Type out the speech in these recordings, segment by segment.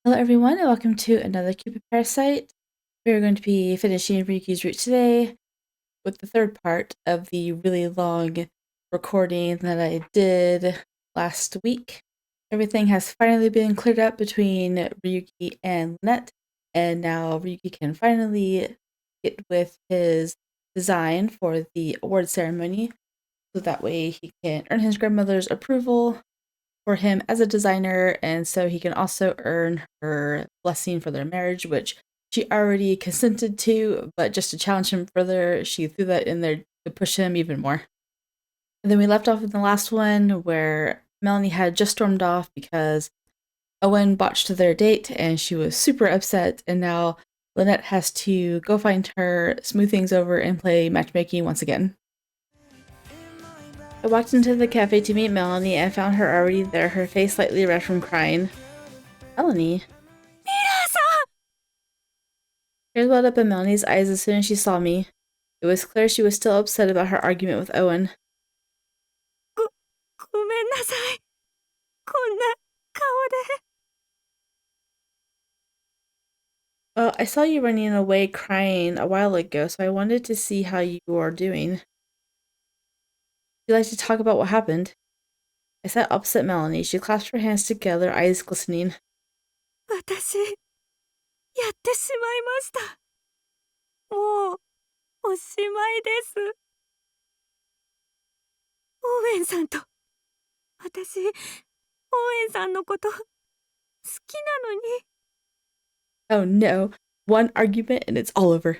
Hello everyone and welcome to another Cupid Parasite. We are going to be finishing Ryuki's route today with the third part of the really long recording that I did last week. Everything has finally been cleared up between Ryuki and Lynette, and now Ryuki can finally get with his design for the award ceremony, so that way he can earn his grandmother's approval for him as a designer, and so he can also earn her blessing for their marriage, which she already consented to, but just to challenge him further, she threw that in there to push him even more. And then we left off in the last one where Melanie had just stormed off because Owen botched their date and she was super upset, and now Lynette has to go find her, smooth things over, and play matchmaking once again. I walked into the cafe to meet Melanie and found her already there, her face slightly red from crying. Melanie? Tears welled up in Melanie's eyes as soon as she saw me. It was clear she was still upset about her argument with Owen. ごめんなさい。こんな顔で。Well, I saw you running away crying a while ago, so I wanted to see how you are doing. Would you like to talk about what happened? I sat opposite Melanie. She clasped her hands together, eyes glistening. 私、やってしまいました。もう、おしまいです。オーウェンさんと、私、オーウェンさんのこと、好きなのに。Oh no, one argument and it's all over.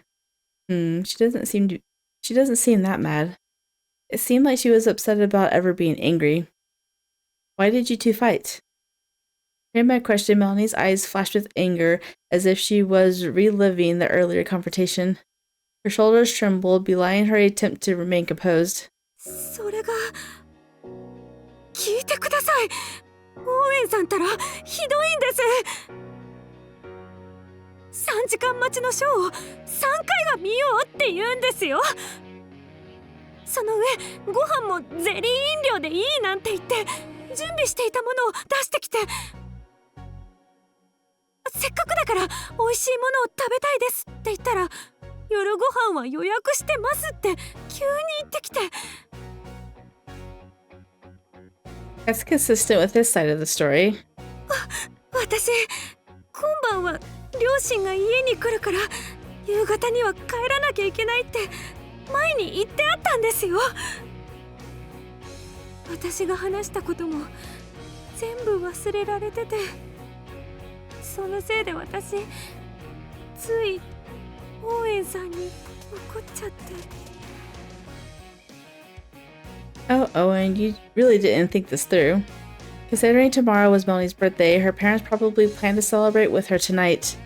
She doesn't seem that mad. It seemed like she was upset about ever being angry. Why did you two fight? Hearing my question, Melanie's eyes flashed with anger, as if she was reliving the earlier confrontation. Her shoulders trembled, belying her attempt to remain composed. それが、聞いてください。オーウェンさんたら、ひどいんです。3時間待ちのショーを3回は見ようって言うんですよ。その上、ご飯もゼリー飲料でいいなんて言って準備していたものを出してきて、せっかくだから美味しいものを食べたいですって言ったら、夜ご飯は予約してますって急に言ってきて。That's consistent with his side of the story. 私、今晩は両親が家に来るから夕方には帰らなきゃいけないって前に言ってあったんですよ。私が話したことも全部忘れられてて、そのせいで私ついオーエンさんに怒っちゃって。Oh, Owen, you really didn't think this through. Considering tomorrow was Melanie's birthday, her parents probably planned to celebrate with her tonight.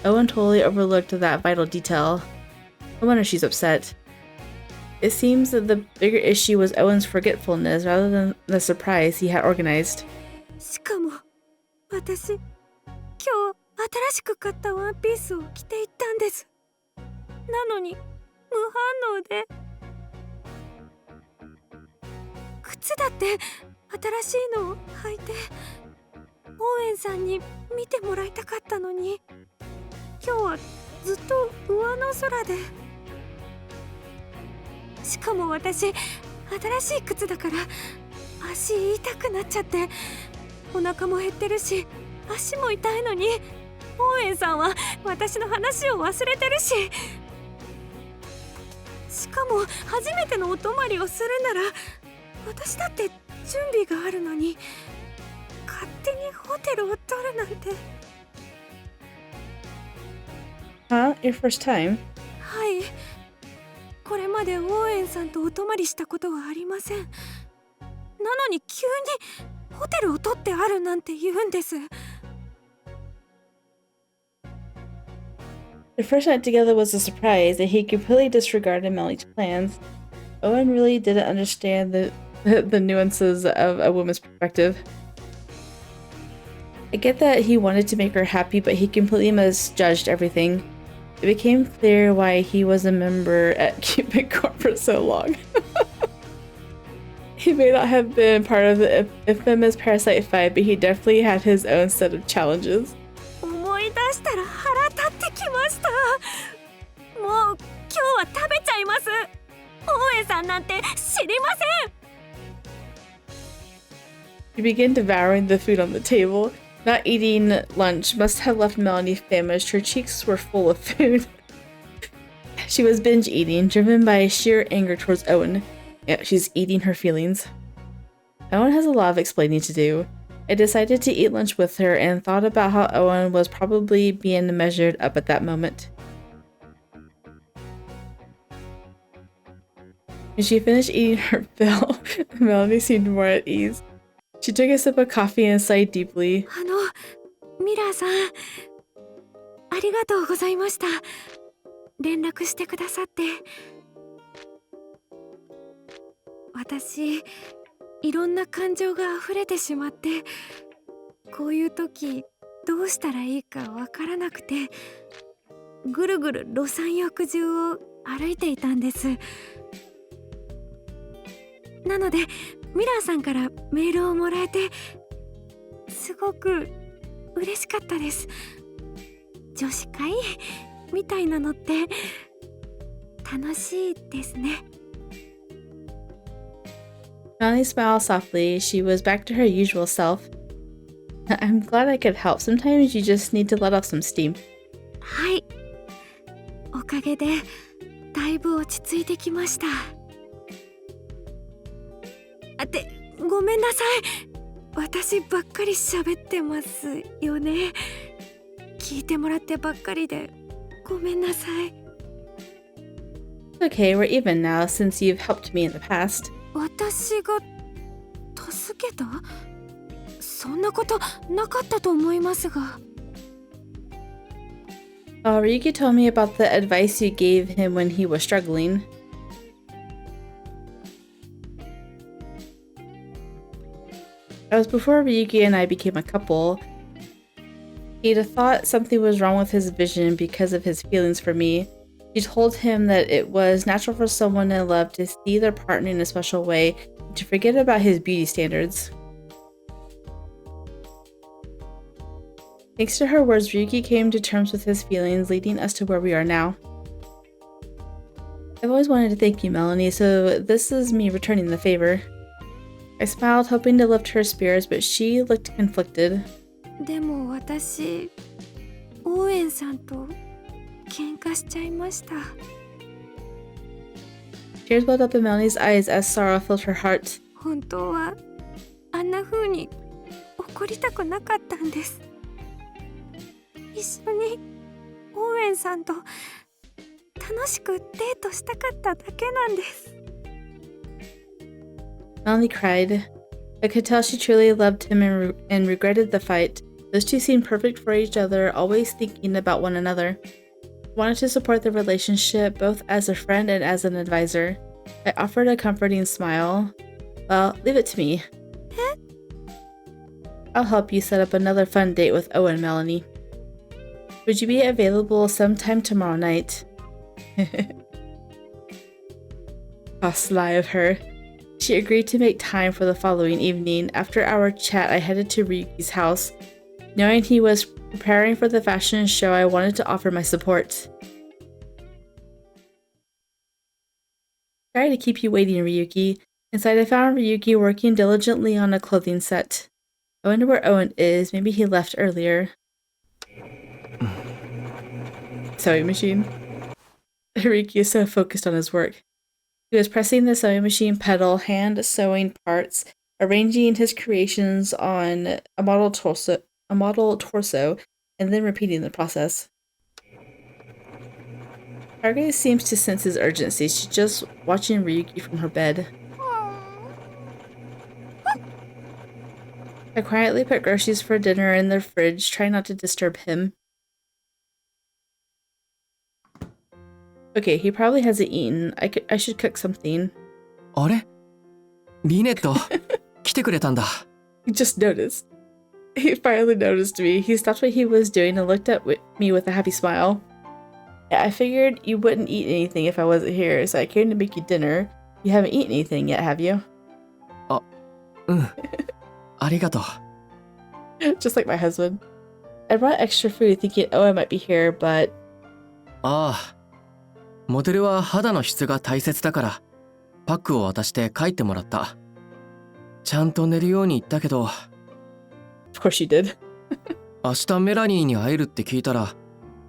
Owen totally overlooked that vital detail. No wonder she's upset. It seems that the bigger issue was Owen's forgetfulness rather than the surprise he had organized. しかも私、今日新しく買ったワンピースを着ていったんです。なのに無反応で。靴だって新しいのを履いてオーエンさんに見てもらいたかったのに、今日はずっと上の空で。しかも私、新しい靴だから足痛くなっちゃって、お腹も減ってるし足も痛いのに、オーエンさんは私の話を忘れてるし、しかも初めてのお泊まりをするなら私だって準備があるのに、勝手にホテルを取るなんて。Huh? Your first time? はい。これまでオーエンさんとお泊まりしたことはありません。なのに急にホテルを取ってあるなんて言うんです。Their first night together was a surprise, and he completely disregarded Melanie's plans. Owen really didn't understand the nuances of a woman's perspective. I get that he wanted to make her happy, but he completely misjudged everything. It became clear why he was a member at Cupid Corp for so long. He may not have been part of the infamous Parasite fight, but he definitely had his own set of challenges. 思したら腹立ってきました。もう今日は食べちゃいます。大江さんなんて知りません。 You begin devouring the food on the table. Not eating lunch must have left Melanie famished. Her cheeks were full of food. She was binge eating, driven by sheer anger towards Owen. Yeah, she's eating her feelings. Owen has a lot of explaining to do. I decided to eat lunch with her and thought about how Owen was probably being measured up at that moment. When she finished eating her fill, Melanie seemed more at ease. She took a sip of coffee and sighed deeply. ミラーさん、ありがとうございました。連絡してくださって。私、いろんな感情が溢れてしまって、こういう時どうしたらいいかわからなくて、ぐるぐるロサン浴中を歩いていたんです。なのでミラーさんからメールをもらえてすごく嬉しかったです。女子会みたいなのって楽しいですね。Melanie smiled softly. She was back to her usual self. I'm glad I could help. Sometimes you just need to let off some steam. はい。おかげでだいぶ落ち着いてきました。ごめんなさい。私ばっかり喋ってますよね。聞いてもらってばっかりでごめんなさい。It's okay, we're even now since you've helped me in the past. 私が助けた？そんなことなかったと思いますが。Ryuki told me about the advice you gave him when he was struggling. That was before Ryuki and I became a couple. He'd thought something was wrong with his vision because of his feelings for me. She told him that it was natural for someone in love to see their partner in a special way and to forget about his beauty standards. Thanks to her words, Ryuki came to terms with his feelings, leading us to where we are now. I've always wanted to thank you, Melanie, so this is me returning the favor. I smiled, hoping to lift her spirits, but she looked conflicted. でも私、オーエンさんと喧嘩しちゃいました。Tears welled up in Melanie's eyes as sorrow filled her heart. 本当はあんな風に怒りたくなかったんです。一緒にオーエンさんと楽しくデートしたかっただけなんです。Melanie cried. I could tell she truly loved him and regretted the fight. Those two seemed perfect for each other, always thinking about one another. I wanted to support the relationship, both as a friend and as an advisor. I offered a comforting smile. Well, leave it to me. I'll help you set up another fun date with Owen, Melanie. Would you be available sometime tomorrow night? How sly of her. She agreed to make time for the following evening. After our chat, I headed to Ryuki's house. Knowing he was preparing for the fashion show, I wanted to offer my support. Sorry to keep you waiting, Ryuki. Inside, I found Ryuki working diligently on a clothing set. I wonder where Owen is. Maybe he left earlier. Sewing machine. Ryuki is so focused on his work. He was pressing the sewing machine pedal, hand sewing parts, arranging his creations on a model torso, and then repeating the process. Target seems to sense his urgency. She's just watching Ryuki from her bed. I quietly put groceries for dinner in the fridge, trying not to disturb him. Okay, he probably hasn't eaten. I should cook something. あれリネット来てくれたんだ。 He just noticed. He finally noticed me. He stopped what he was doing and looked at me with a happy smile. Yeah, I figured you wouldn't eat anything if I wasn't here, so I came to make you dinner. You haven't eaten anything yet, have you? うん。ありがとう。Just like my husband. I brought extra food thinking, oh, I might be here, but... ああ、モデルは肌の質が大切だから、パックを渡して帰ってもらった。ちゃんと寝るように言ったけど、 Of course you did. 明日メラニーに会えるって聞いたら、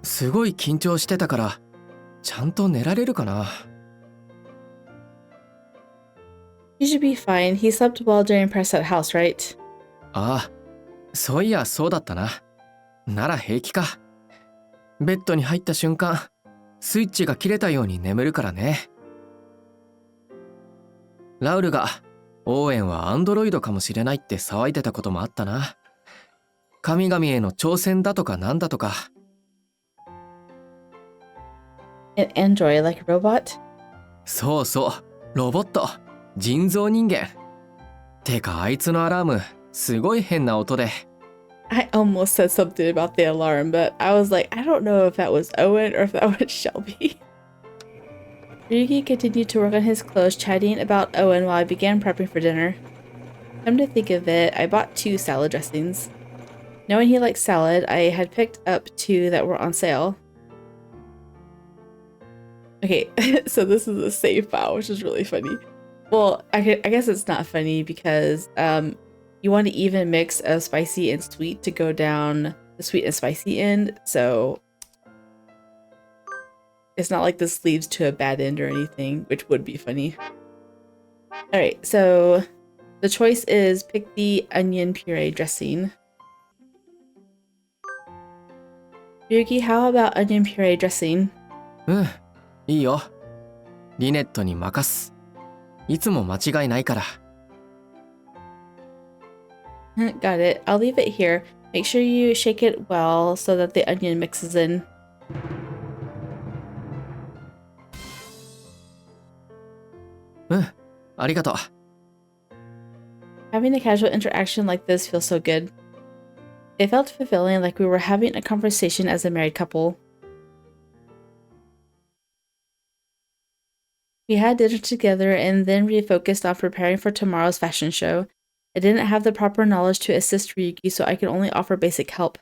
すごい緊張してたから、ちゃんと寝られるかな。You should be fine. He slept well during Parasite House, right? ああ、そういやそうだったな。なら平気か。ベッドに入った瞬間、スイッチが切れたように眠るからね。ラウルが、オーエンはアンドロイドかもしれないって騒いでたこともあったな。神々への挑戦だとかなんだとか。An android, like a robot? そうそう、ロボット、人造人間。てかあいつのアラーム、すごい変な音で。I almost said something about the alarm, but I was like, I don't know if that was Owen or if that was Shelby. Ryuki continued to work on his clothes, chatting about Owen while I began prepping for dinner. Come to think of it, I bought 2 salad dressings. Knowing he likes salad, I had picked up 2 that were on sale. Okay, so this is a save file, which is really funny. Well, I guess it's not funny because you want an even mix of spicy and sweet to go down the sweet and spicy end, so it's not like this leads to a bad end or anything, which would be funny. Alright, so the choice is pick the onion puree dressing. Ryuki, how about onion puree dressing? うん、いいよ。リネットに任す。いつも間違いないから。Got it. I'll leave it here. Make sure you shake it well so that the onion mixes in. Mm, ありがとう。 Having a casual interaction like this feels so good. It felt fulfilling, like we were having a conversation as a married couple. We had dinner together and then refocused on preparing for tomorrow's fashion show. I didn't have the proper knowledge to assist Ryuki, so I could only offer basic help.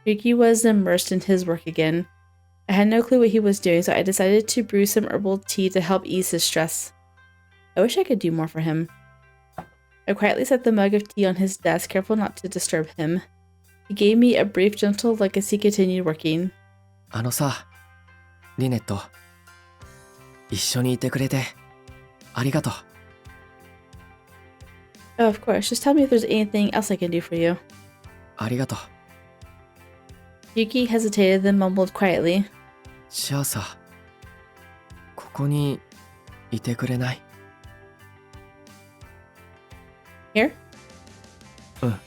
Ryuki was immersed in his work again. I had no clue what he was doing, so I decided to brew some herbal tea to help ease his stress. I wish I could do more for him. I quietly set the mug of tea on his desk, careful not to disturb him. He gave me a brief, gentle look as he continued working. あのさ、リネット。一緒にいてくれてありがとう。 Oh, of course. Just tell me if there's anything else I can do for you. ありがとう。 Ryuki hesitated, then mumbled quietly. じゃあさ、ここにいてくれない？ Here? うん。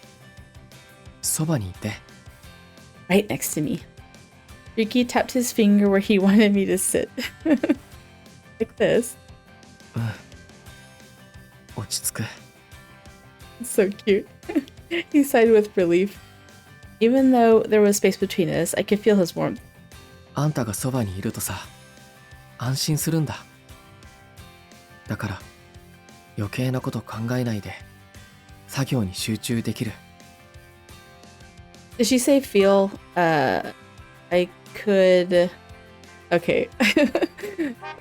そばにいて。 Right next to me. Ryuki tapped his finger where he wanted me to sit. Like this. うん。落ち着く。 So cute. He sighed with relief. Even though there was space between us, I could feel his warmth. あんたがそばにいるとさ、安心するんだ。だから余計なこと考えないで作業に集中できる。 Did she say feel? I could... Okay.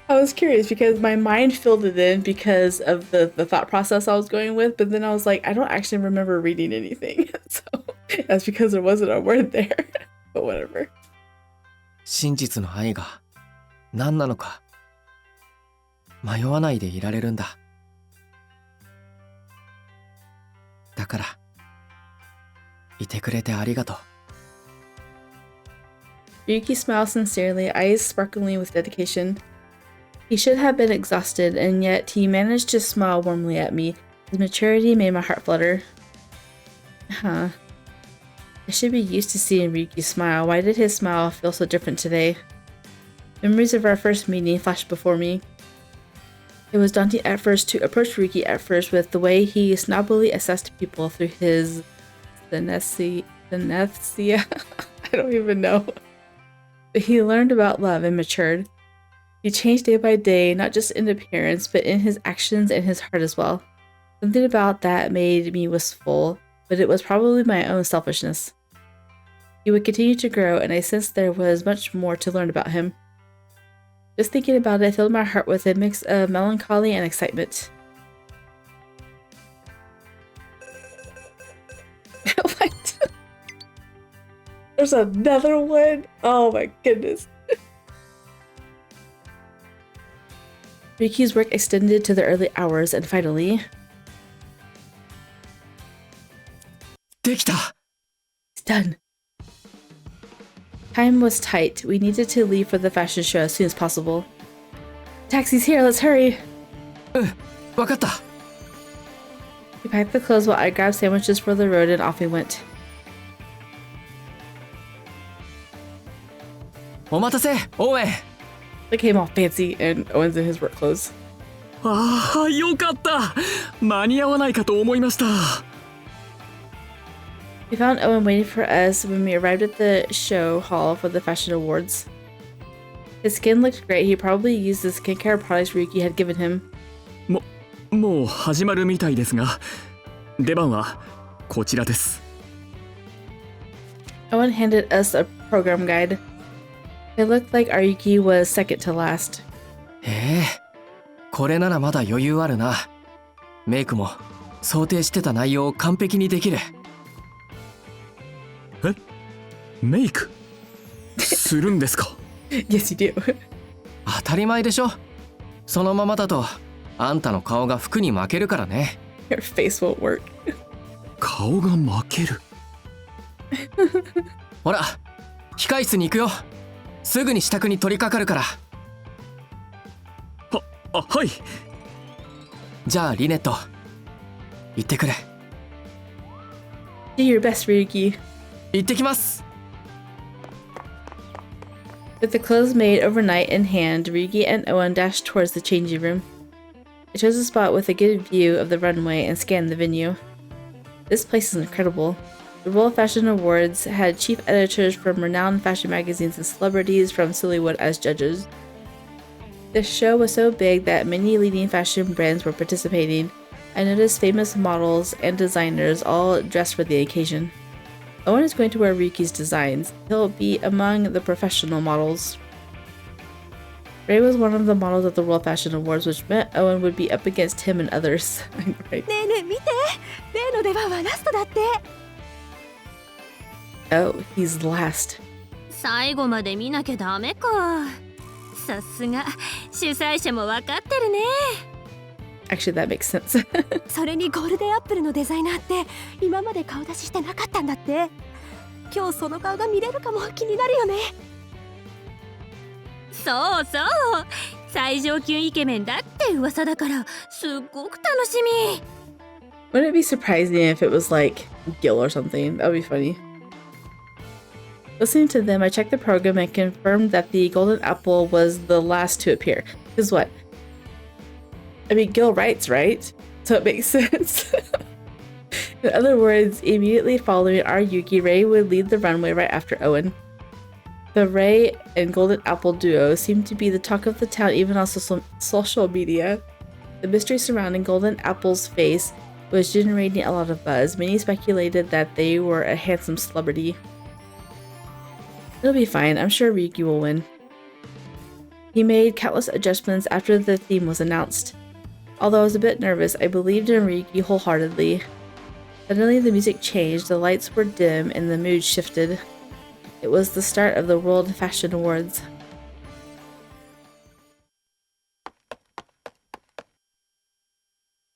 I was curious because my mind filled it in because of the thought process I was going with, but then I was like, I don't actually remember reading anything. So that's because there wasn't a word there. But whatever. 真実の愛が何なのか迷わないでいられるんだ。だからいてくれてありがとう。 Ryuki smiled sincerely, eyes sparkling with dedication. He should have been exhausted, and yet he managed to smile warmly at me. His maturity made my heart flutter. Huh. I should be used to seeing Ryuki smile. Why did his smile feel so different today? Memories of our first meeting flashed before me. It was daunting at first to approach Ryuki at first with the way he snobbily assessed people through his synesthesia. I don't even know. But he learned about love and matured. He changed day by day, not just in appearance, but in his actions and his heart as well. Something about that made me wistful. but it was probably my own selfishness. He would continue to grow, and I sensed there was much more to learn about him. Just thinking about it filled my heart with a mix of melancholy and excitement. What? There's another one? Oh my goodness. Ryuki's work extended to the early hours, and finally... できた! It's done. Time was tight. We needed to leave for the fashion show as soon as possible. Taxi's here, let's hurry! わかった! He packed the clothes while I grabbed sandwiches for the road and off we went. お待たせ、オーウェン! They came all fancy, and Owen's in his work clothes. ああ、よかった。間に合わないかと思いました。We found Owen waiting for us when we arrived at the show hall for the fashion awards. His skin looked great. He probably used the skincare products Ryuki had given him. もう始まるみたいですが、出番はこちらです。Owen handed us a program guide. It looked like Ryuki was second to last. これならまだ余裕あるな。メイクも想定してた内容を完璧にできる。メイクするんですか？ Yes, you do. 当たり前でしょ。そのままだとあんたの顔が服に負けるからね。Your face won't work. 顔が負ける。ほら、控室に行くよ。すぐに支度に取り掛かるから。はい。じゃあリネット、行ってくれ。Do your best, Ryuki. 行ってきます。With the clothes made overnight in hand, Ryuki and Owen dashed towards the changing room. I chose a spot with a good view of the runway and scanned the venue. This place is incredible. The World Fashion Awards had chief editors from renowned fashion magazines and celebrities from Sillywood as judges. The show was so big that many leading fashion brands were participating. I noticed famous models and designers all dressed for the occasion. Owen is going to wear Ryuki's designs. He'll be among the professional models. Ray was one of the models at the World Fashion Awards, which meant Owen would be up against him and others. Right. ねえねえ見て、例の出番はラストだって。Oh, he's last. 最後まで見なきゃダメか。さすが主催者も分かってるね。Actually, that makes sense. それにゴールデンアップルのデザイナーって今まで顔出ししてなかったんだって。今日その顔が見れるかも気になるよね。そうそう、最上級イケメンだって噂だからすっごく楽しみ。Wouldn't it be surprising if it was like Gil or something? That would be funny. Listening to them, I checked the program and confirmed that the Golden Apple was the last to appear. Because what? I mean, Gil writes, right? So it makes sense. In other words, immediately following our Yuki, Ray would lead the runway right after Owen. The Ray and Golden Apple duo seemed to be the talk of the town even on social media. The mystery surrounding Golden Apple's face was generating a lot of buzz. Many speculated that they were a handsome celebrity. It'll be fine. I'm sure Ryuki will win. He made countless adjustments after the theme was announced. Although I was a bit nervous, I believed in Ryuki wholeheartedly. Suddenly the music changed, the lights were dim, and the mood shifted. It was the start of the World Fashion Awards.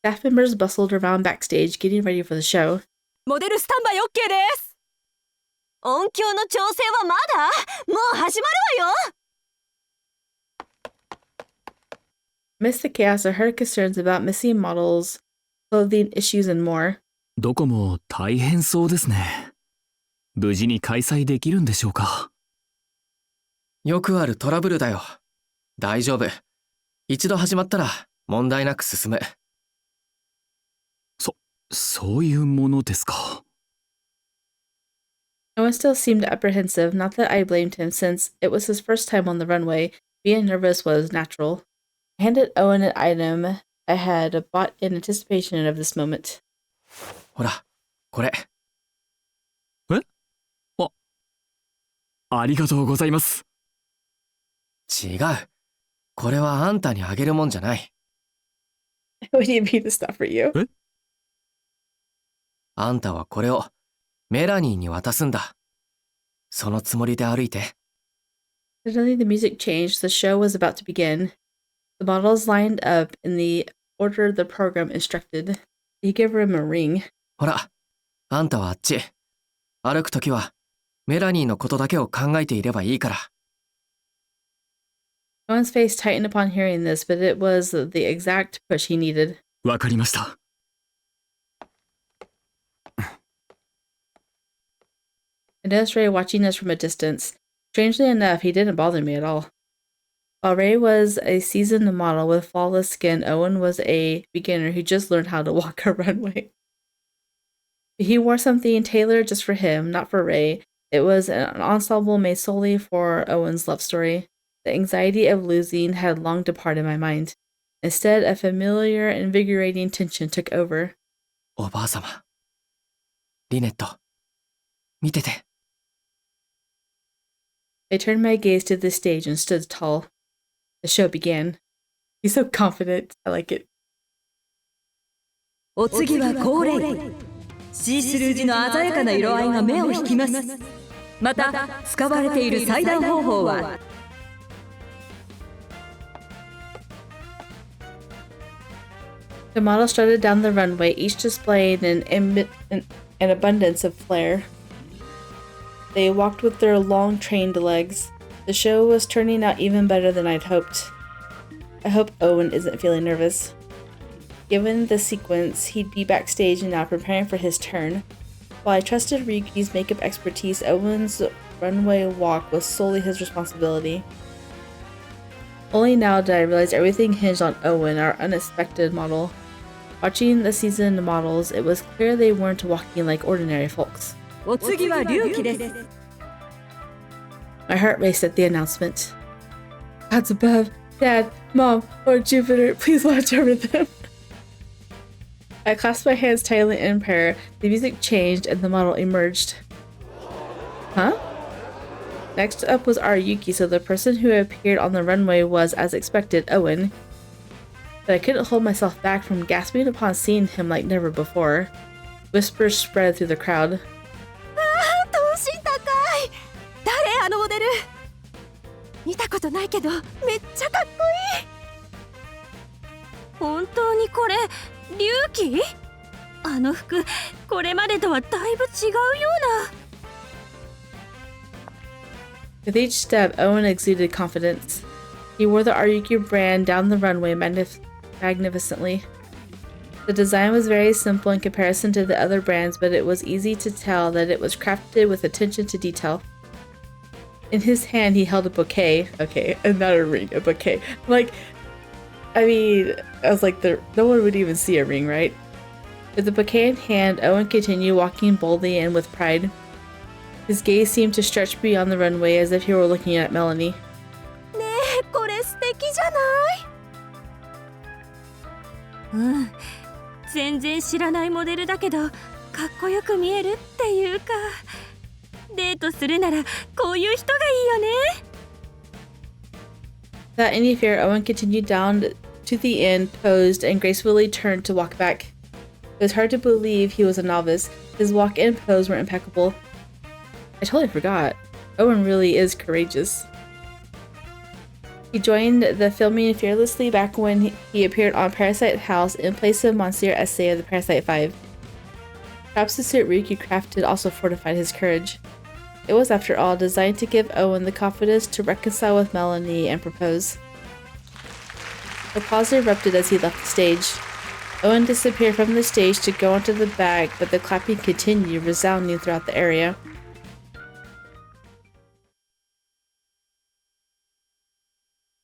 Staff members bustled around backstage, getting ready for the show. モデルスタンバイ OK です。音響の調整はまだ？もう始まるわよ。Amidst the chaos, I heard concerns about missing models, clothing issues, and more. どこも大変そうですね。無事に開催できるんでしょうか。よくあるトラブルだよ。大丈夫。一度始まったら問題なく進む。そういうものですか。Owen still seemed apprehensive, not that I blamed him since it was his first time on the runway. Being nervous was natural. I handed Owen an item I had bought in anticipation of this moment. ほら、これ。え？ありがとうございます。違う。これはあんたにあげるもんじゃない。What do you mean it's not for you? え？あんたはこれをメラニーに渡すんだ。そのつもりで歩いて。Suddenly the music changed. The show was about to begin. The models lined up in the order the program instructed. He gave him a ring. ほら、あんたはあっち。歩くときはメラニーのことだけを考えていればいいから。Owen's face tightened upon hearing this, but it was the exact push he needed. わかりました。I noticed Ray watching us from a distance. Strangely enough, he didn't bother me at all. While Ray was a seasoned model with flawless skin, Owen was a beginner who just learned how to walk a runway. He wore something tailored just for him, not for Ray. It was an ensemble made solely for Owen's love story. The anxiety of losing had long departed my mind. Instead, a familiar, invigorating tension took over. おばあさま。リネット。見てて。I turned my gaze to the stage and stood tall. The show began. He's so confident. I like it. お次は恒例。シースルージの鮮やかな色合いが目を引きます。また使われている裁断方法は The models strutted down the runway, each displaying an abundance of flair. They walked with their long, trained legs. The show was turning out even better than I'd hoped. I hope Owen isn't feeling nervous. Given the sequence, he'd be backstage and now preparing for his turn. While I trusted Ryuki's makeup expertise, Owen's runway walk was solely his responsibility. Only now did I realize everything hinged on Owen, our unexpected model. Watching the seasoned models, it was clear they weren't walking like ordinary folks. お次はRyukiです。 My heart raced at the announcement. God's above, Dad, Mom, Lord Jupiter, please watch over them. I clasped my hands tightly in prayer. The music changed and the model emerged. Huh? Next up was Ryuki, so the person who appeared on the runway was, as expected, Owen. But I couldn't hold myself back from gasping upon seeing him like never before. Whispers spread through the crowd. 等身高い。誰あのモデル？見たことないけどめっちゃかっこいい。本当にこれRyuki？あの服これまでとはだいぶ違うような。 With each step, Owen exuded confidence. He wore the Ryuki brand down the runway magnificently. The design was very simple in comparison to the other brands, but it was easy to tell that it was crafted with attention to detail. In his hand, he held a bouquet. Okay, and not a ring, a bouquet. Like, I mean, I was like, no one would even see a ring, right? With the bouquet in hand, Owen continued walking boldly and with pride. His gaze seemed to stretch beyond the runway as if he were looking at Melanie. ねえ、これ素敵じゃない？うん、全然知らないモデルだけどかっこよく見えるっていうか、デートするならこういう人がいいよね。 Without any fear, Owen continued down to the end, posed, and gracefully turned to walk back. It was hard to believe he was a novice. His walk and pose were impeccable. I totally forgot. Owen really is courageous. He joined the filming fearlessly back when he appeared on Parasite House in place of Monsieur Essay of the Parasite 5. Perhaps the suit Ryuki crafted also fortified his courage. It was, after all, designed to give Owen the confidence to reconcile with Melanie and propose. Applause erupted as he left the stage. Owen disappeared from the stage to go onto the bag, but the clapping continued, resounding throughout the area.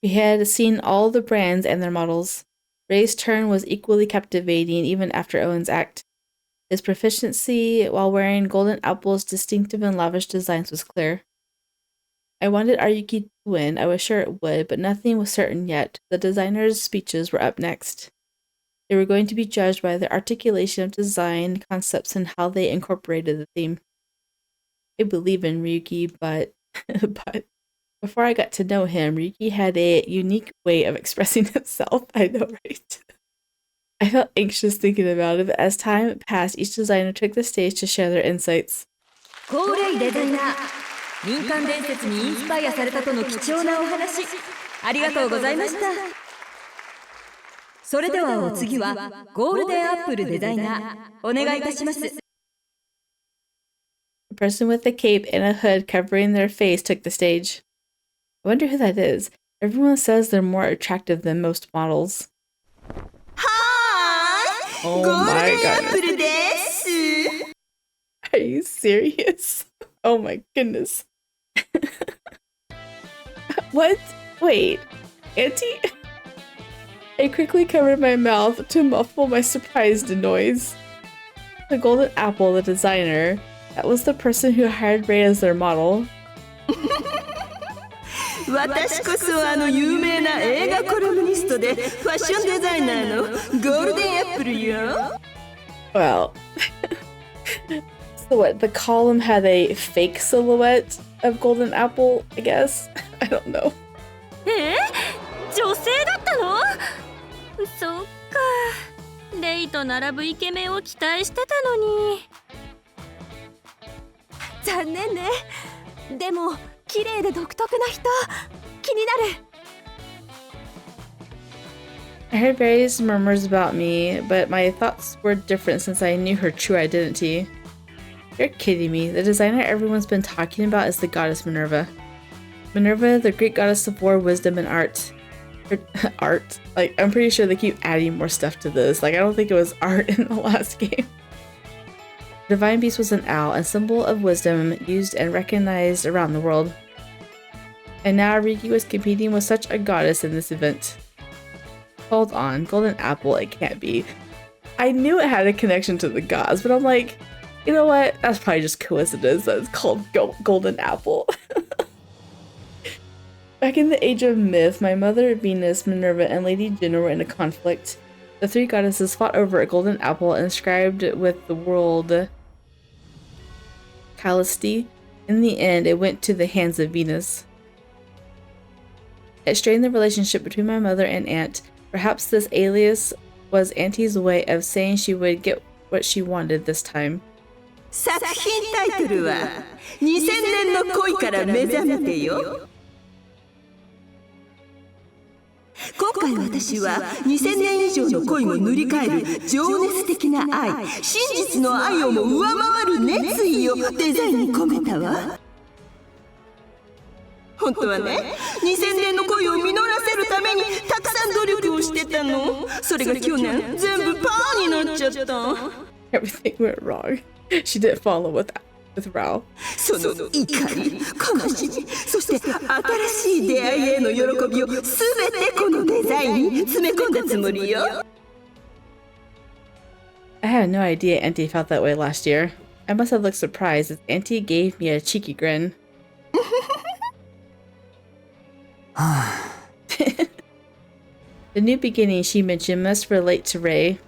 We had seen all the brands and their models. Ray's turn was equally captivating even after Owen's act. His proficiency while wearing Golden Apple's distinctive and lavish designs was clear. I wanted Ryuki to win, I was sure it would, but nothing was certain yet. The designers' speeches were up next. They were going to be judged by their articulation of design concepts and how they incorporated the theme. I believe in Ryuki, but but before I got to know him, Ryuki had a unique way of expressing himself. I know, right? I felt anxious thinking about it, but as time passed, each designer took the stage to share their insights. コーレイデザイナー、民間伝説にインスパイアされたとの貴重なお話、ありがとうございました。それではお次はゴールデンアップルデザイナー、お願いいたします。A person with a cape and a hood covering their face took the stage. I wonder who that is. Everyone says they're more attractive than most models. Oh my goodness. Are you serious? Oh my goodness. What? Wait. Auntie? I quickly covered my mouth to muffle my surprised noise. The golden apple, the designer, that was the person who hired Ray as their model. 私こそあの有名な映画コラムニストでファッションデザイナーのゴールデンアップルよ。Well, so what? The column had a fake silhouette of golden apple, I guess? I don't know. 女性だったの？そっか。レイと並ぶイケメンを期待してたのに。残念ね。でも綺麗で独特な人、気になる。I heard various murmurs about me, but my thoughts were different since I knew her true identity. You're kidding me. The designer everyone's been talking about is the goddess Minerva. Minerva, the Greek goddess of war, wisdom, and art. Art? Like, I'm pretty sure they keep adding more stuff to this. Like, I don't think it was art in the last game. The divine beast was an owl, a symbol of wisdom used and recognized around the world. And now Ryuki was competing with such a goddess in this event. Hold on, golden apple, it can't be. I knew it had a connection to the gods, but I'm like, you know what? That's probably just coincidence that it's called golden apple. Back in the age of myth, my mother, Venus, Minerva, and Lady Juno were in a conflict. The three goddesses fought over a golden apple inscribed with the word Calliste. In the end, it went to the hands of Venus. It strained the relationship between my mother and aunt. Perhaps this alias was Auntie's way of saying she would get what she wanted this time. 作品タイトルは2000年の恋から目覚めてよ。今回私は2000年以上の恋も塗り替える情熱的な愛、真実の愛をも上回る熱意をデザインに込めたわ。本当はね、2000年の恋を実らせるためにたくさん努力をしてたの。それが去年全部パーになっちゃった。Everything went wrong. She didn't fall in love with Rao. その怒り、悲しみ、そして新しい出会いへの喜びを全てこのデザインに詰め込んだつもりよ。I had no idea Auntie felt that way last year. I must have looked surprised as Auntie gave me a cheeky grin. The new beginning she mentioned must relate to Ray.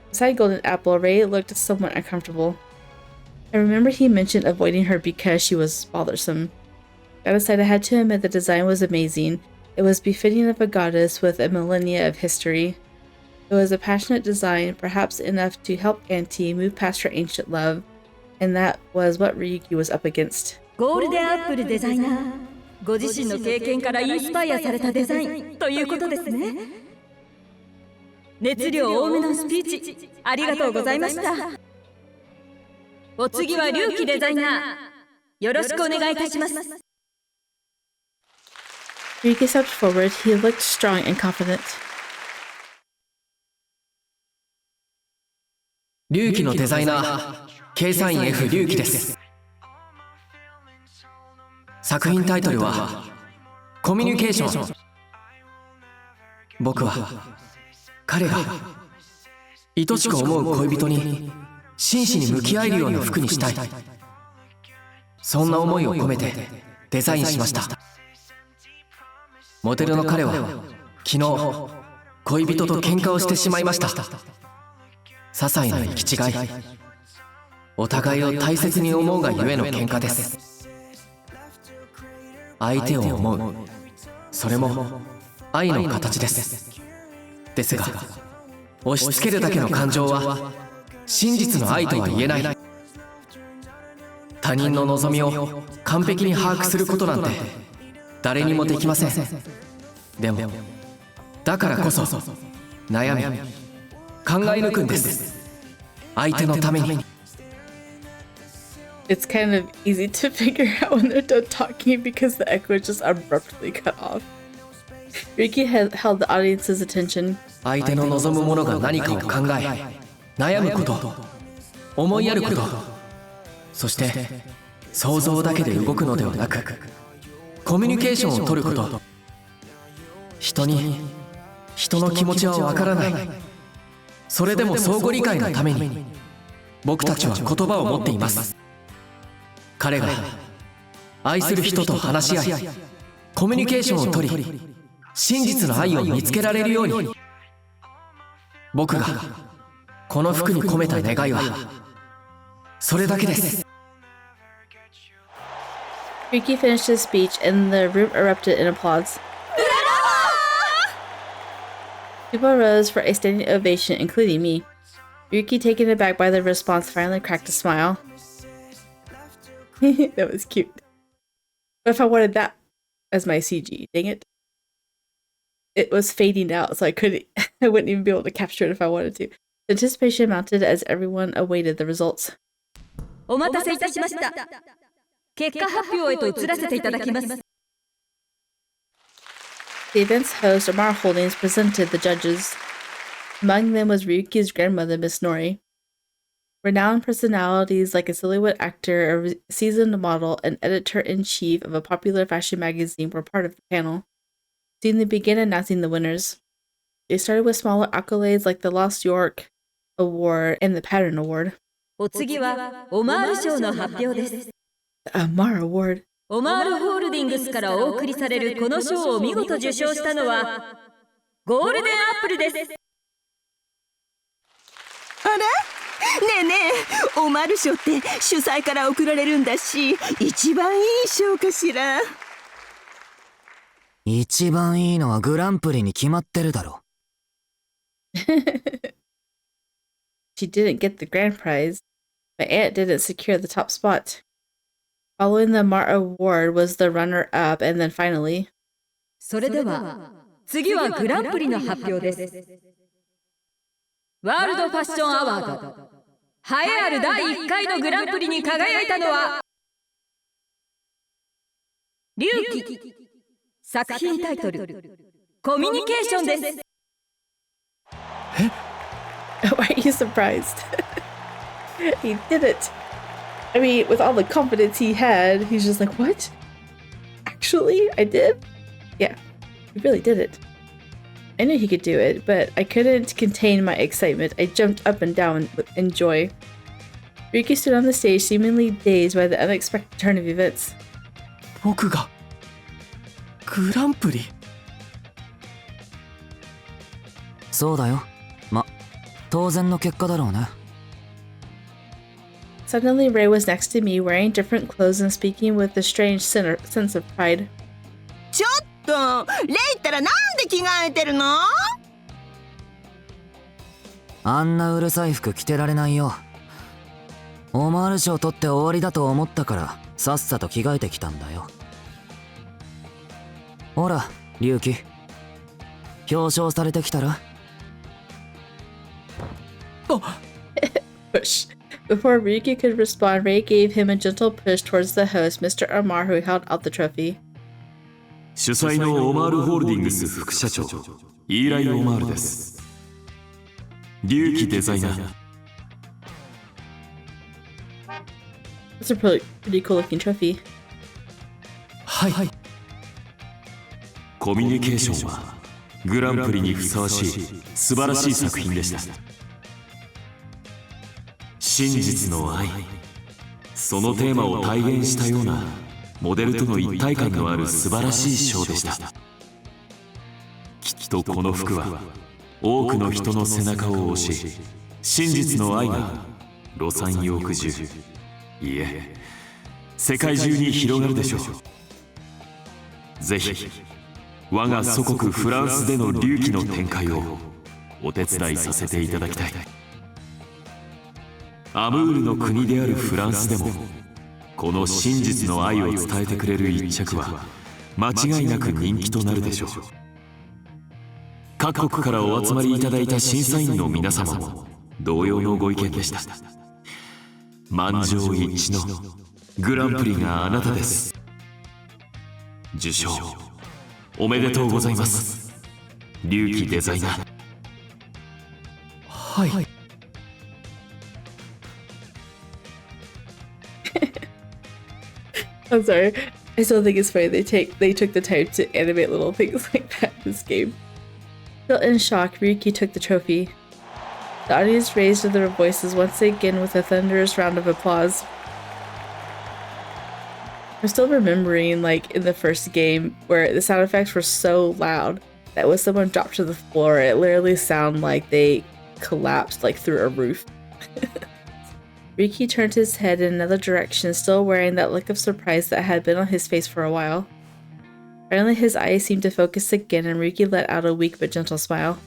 Beside Golden Apple, Ray looked somewhat uncomfortable. I remember he mentioned avoiding her because she was bothersome. That aside, I had to admit the design was amazing. It was befitting of a goddess with a millennia of history. It was a passionate design, perhaps enough to help Auntie move past her ancient love, and that was what Ryuki was up against. ゴールデンアップルデザイナー、ご自身の経験からインスパイアされたデザインということですね。熱量多めのスピーチありがとうございました。お次は龍騎デザイナー、よろしくお願いいたします。Ryuki stepped forward. He looked strong and confident. 龍騎のデザイナー、計算員 F 龍騎です。作品タイトルはコミュニケーション。僕は彼が愛しく思う恋人に真摯に向き合えるような服にしたい。そんな思いを込めてデザインしました。モデルの彼は昨日恋人と喧嘩をしてしまいました。些細な行き違い、お互いを大切に思うがゆえの喧嘩です。相手を思う、それも愛の形です。ですが押し付けるだけの感情は真実の愛とは言えない。他人の望みを完璧に把握することなんて誰にもできません。でもだからこそ悩み考え抜くんです、相手のために。 It's kind of easy to figure out when they're done talking because the echo is just abruptly cut off. Ryuki held the audience's attention. 相手の望むものが何かを考え悩むこと、思いやること、そして想像だけで動くのではなくコミュニケーションを取ること。人の気持ちはわからない、それでも相互理解のために僕たちは言葉を持っています。彼が愛する人と話し合いコミュニケーションを取り真実の愛を見つけられるように。僕がこの服に込めた願いはそれだけです。 Ryuki finished his speech and the room erupted in applause. People rose for a standing ovation, including me. Ryuki, taken aback by the response, finally cracked a smile. That was cute. What if I wanted that as my CG? Dang it. It was fading out, so I wouldn't even be able to capture it if I wanted to. The anticipation mounted as everyone awaited the results. お待たせいたしました。結果発表へと移らせていただきます。 The event's host, Amara Holdings, presented the judges. Among them was Ryuki's grandmother, Miss Nori. Renowned personalities like a silhouette actor, a seasoned model, and editor-in-chief of a popular fashion magazine were part of the panel. Soon they began announcing the winners. They started with smaller accolades like the Lost York Award and the Pattern Award. お次はオマール賞の発表です。 The Amara Award. オマールホールディングスからお送りされるこの賞を見事受賞したのはゴールデンアップルです。あら？ねえねえ、オマール賞って主催から贈られるんだし、一番いい賞かしら。一番いいのはグランプリに決まってるだろ。She didn't get the grand prize, but Aunt didn't secure the top spot. Following the Amara Award was the runner-up, and then finally. それでは次はグランプリの発表です。ワールドファッションアワード栄えある第1回のグランプリに輝いたのは龍騎。作品タイトルコミュニケーションです。Why are you surprised? He did it. I mean, with all the confidence he had, he's just like, what? Actually, I did? Yeah, he really did it. I knew he could do it, but I couldn't contain my excitement. I jumped up and down in joy. Ryuki stood on the stage, seemingly dazed by the unexpected turn of events. 僕がグランプリ。そうだよ。ま、当然の結果だろうね。Suddenly, Ray was next to me, wearing different clothes and speaking with a strange sense of pride. ちょっと、レイったらなんで着替えてるの？あんなうるさい服着てられないよ。オマール賞取って終わりだと思ったからさっさと着替えてきたんだよ。ほら、龍騎。表彰されてきたら？ Push. Before Ryuki could respond, Ray gave him a gentle push towards the host, Mr. Amar, who held out the trophy. 主催のオマールホールディングス副社長イーライ・オマールです。龍騎デザイナー。 That's a pretty cool looking trophy. はい。コミュニケーションはグランプリにふさわしい素晴らしい作品でした。真実の愛、そのテーマを体現したようなモデルとの一体感のある素晴らしいショーでした。きっとこの服は多くの人の背中を押し、真実の愛がロサンヨーク中、いえ世界中に広がるでしょう。ぜひ我が祖国フランスでの隆起の展開をお手伝いさせていただきたい。アムールの国であるフランスでもこの真実の愛を伝えてくれる一着は間違いなく人気となるでしょう。各国からお集まりいただいた審査員の皆様も同様のご意見でした。満場一致のグランプリがあなたです。受賞おめでとうございます、龍騎デザイナー。はい。I'm sorry. I still think it's funny they took the time to animate little things like that in this game. Still in shock, Ryuki took the trophy. The audience raised their voices once again with a thunderous round of applause. I'm still remembering, like, in the first game, where the sound effects were so loud that when someone dropped to the floor, it literally sounded like they collapsed, like, through a roof. Ryuki turned his head in another direction, still wearing that look of surprise that had been on his face for a while. Finally, his eyes seemed to focus again, and Ryuki let out a weak but gentle smile.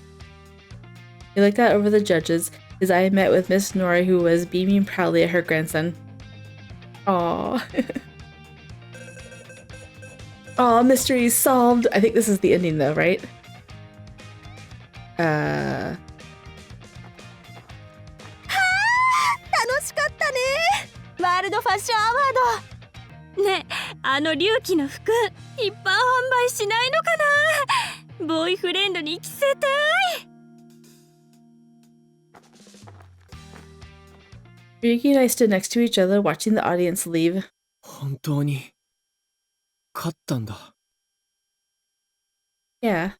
He looked out over the judges. His eye met with Miss Nori, who was beaming proudly at her grandson. Aww. Aw, mystery solved! I think this is the ending though, right? 楽しかったね。ワールドファッションアワード。ねえ、あの龍騎の服一般販売しないのかな。ボーイフレンドに着せたい。Ryuki and I stood next to each other, watching the audience leave. 本当に勝ったんだ。Yeah.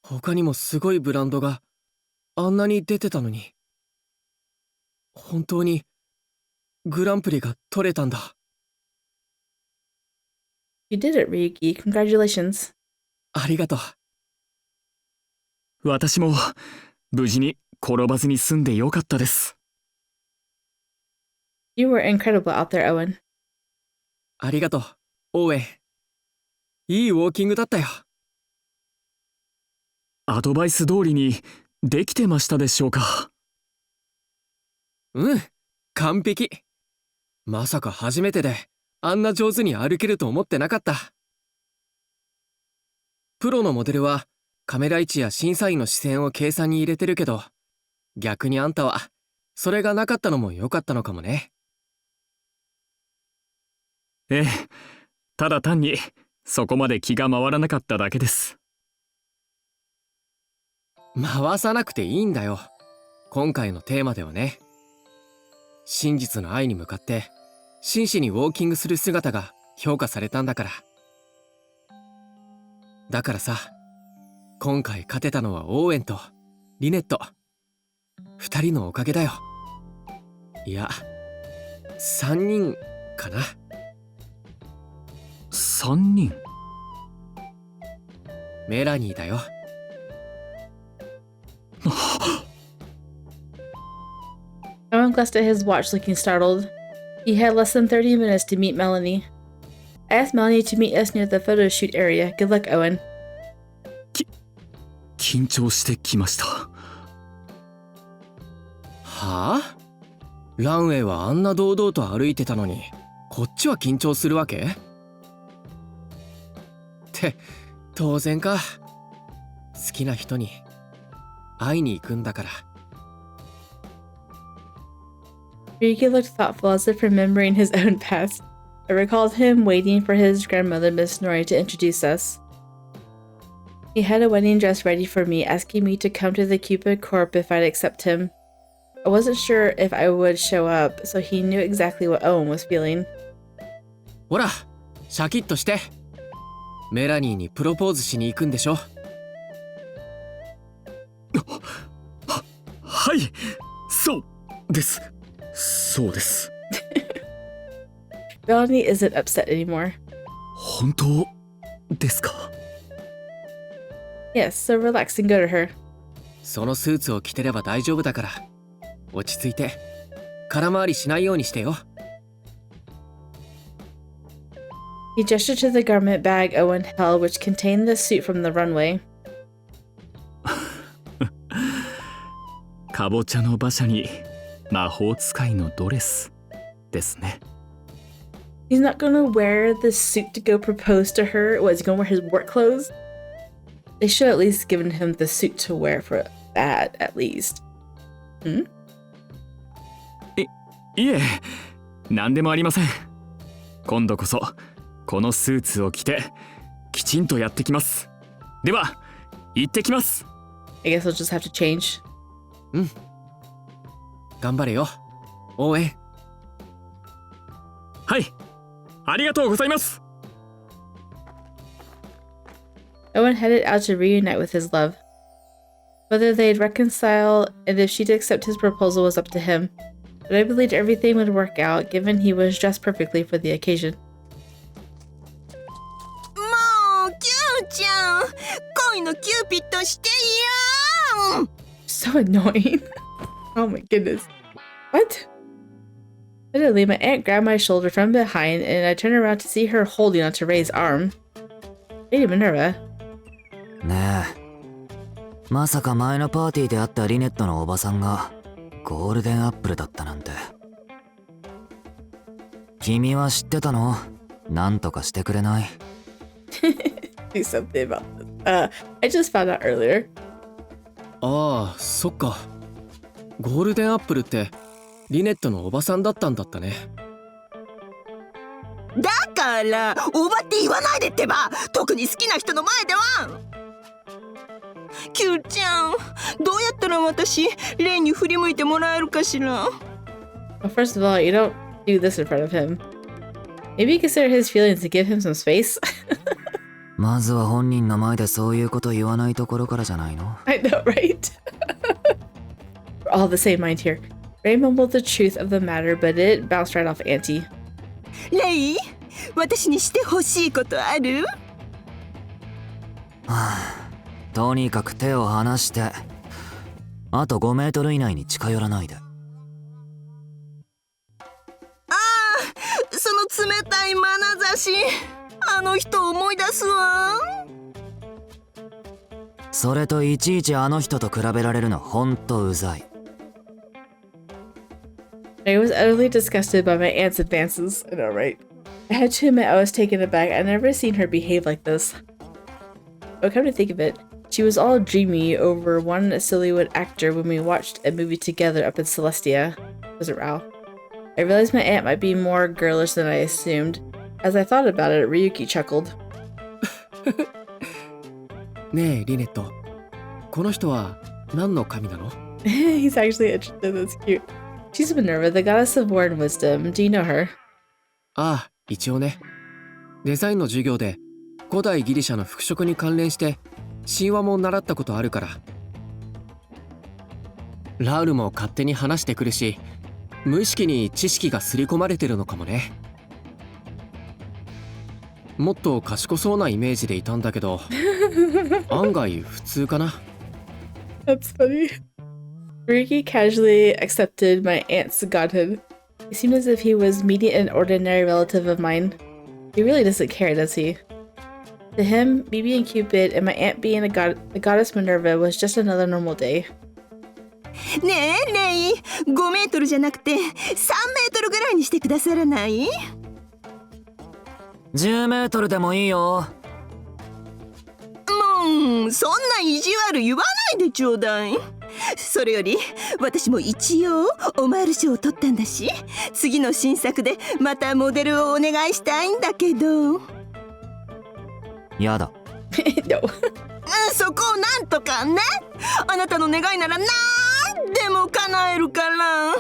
他にもすごいブランドがあんなに出てたのに、本当にグランプリが取れたんだ。You did it, Ryuki. Congratulations. ありがとう。私も無事に転ばずに済んでよかったです。You were incredible out there, Owen. ありがとう、オーウェン。いいウォーキングだったよ。アドバイス通りにできてましたでしょうか。うん、完璧。まさか初めてであんな上手に歩けると思ってなかった。プロのモデルはカメラ位置や審査員の視線を計算に入れてるけど、逆にあんたはそれがなかったのも良かったのかもね。ええ、ただ単にそこまで気が回らなかっただけです。回さなくていいんだよ。今回のテーマではね。真実の愛に向かって真摯にウォーキングする姿が評価されたんだから。だからさ、今回勝てたのはオーウェンとリネット2人のおかげだよ。いや、3人かな。3人？メラニーだよ。Owen glanced at his watch, looking startled. He had less than 30 minutes to meet Melanie. I asked Melanie to meet us near the photo shoot area. Good luck, Owen. 緊張してきました。はあ？ランウェイはあんな堂々と歩いてたのに、こっちは緊張するわけ？って当然か。好きな人に会いに行くんだから。Ryuki looked thoughtful, as if remembering his own past. I recalled him waiting for his grandmother, Miss Nori, to introduce us. He had a wedding dress ready for me, asking me to come to the Cupid Corp if I'd accept him. I wasn't sure if I would show up, so he knew exactly what Owen was feeling. ほら、シャキッとして。メラニーにプロポーズしに行くんでしょ。はい、そうです。そうです。Melanie isn't upset anymore. 本当ですか？ Yes, so relax and go to her. そのスーツを着てれば大丈夫だから、落ち着いて空回りしないようにしてよ。He gestured to the garment bag Owen held, which contained the suit from the runway. かぼちゃの馬車に魔法使いのドレスですね。He's not gonna wear the suit to go propose to her. What, is he gonna wear his work clothes? They should at least given him the suit to wear for that, at least. Hmm? いえ、何でもありません。今度こそこのスーツを着てきちんとやってきます。では、行ってきます。I guess I'll just have to change. うん。頑張れよ。応援。はい。ありがとうございます。Owen headed out to reunite with his love. Whether they'd reconcile and if she'd accept his proposal was up to him, but I believed everything would work out given he was dressed perfectly for the occasion. もうキューちゃん、恋のキューピッドしてよ。 So annoying. Oh my goodness. What? Suddenly, my aunt grabbed my shoulder from behind and I turned around to see her holding onto Ray's arm. Lady Minerva. ねえ、まさか前のパーティーで会ったリネットのおばさんがゴールデンアップルだったなんて。君は知ってたの？なんとかしてくれない？ Do something about this. I just found out earlier. ああ、そっか。ゴールデンアップルってリネットのおばさんだったんだったね。だからおばって言わないでってば、特に好きな人の前では。キューちゃん、どうやったら私レイに振り向いてもらえるかしら。 Well, first of all, you don't do this in front of him. Maybe consider his feelings and give him some space. まずは本人の前でそういうこと言わないところからじゃないの？ I know, right? We're all the same mind here. Ray mumbled the truth of the matter, but it bounced right off Auntie. レイ、私にしてほしいことある？はあ、とにかく手を離して、あと5メートル以内に近寄らないで。ああ、その冷たい眼差し、あの人思い出すわ。それといちいちあの人と比べられるのほんとうざい。I was utterly disgusted by my aunt's advances. I know, right? I had to admit I was taken aback. I'd never seen her behave like this. But come to think of it, she was all dreamy over one silhouette actor when we watched a movie together up in Celestia. Was it Rao? I realized my aunt might be more girlish than I assumed. As I thought about it, Ryuki chuckled. ねえ、リネット。この人は何の神なの？ He's actually interested. That's cute. She's Minerva, the goddess of war and wisdom. Do you know her? ああ、一応ね。デザインの授業で古代ギリシャの服飾に関連して神話も習ったことあるから。ラウルも勝手に話してくるし、無意識に知識が刷り込まれてるのかもね。もっと賢そうなイメージでいたんだけど、案外普通かな。That's funny. Ryuki casually accepted my aunt's godhood. It seemed as if he was meeting an ordinary relative of mine. He really doesn't care, does he? To him, me being Cupid and my aunt being the goddess Minerva was just another normal day. ねえレイ、5メートルじゃなくて3メートルぐらいにしてくださらない？ 10メートルでもいいよ。もうそんな意地悪言わないでちょうだい。それより私も一応オマール賞を取ったんだし、次の新作でまたモデルをお願いしたいんだけど。やだ。No. そこをなんとかね。あなたの願いならなんでも叶えるから。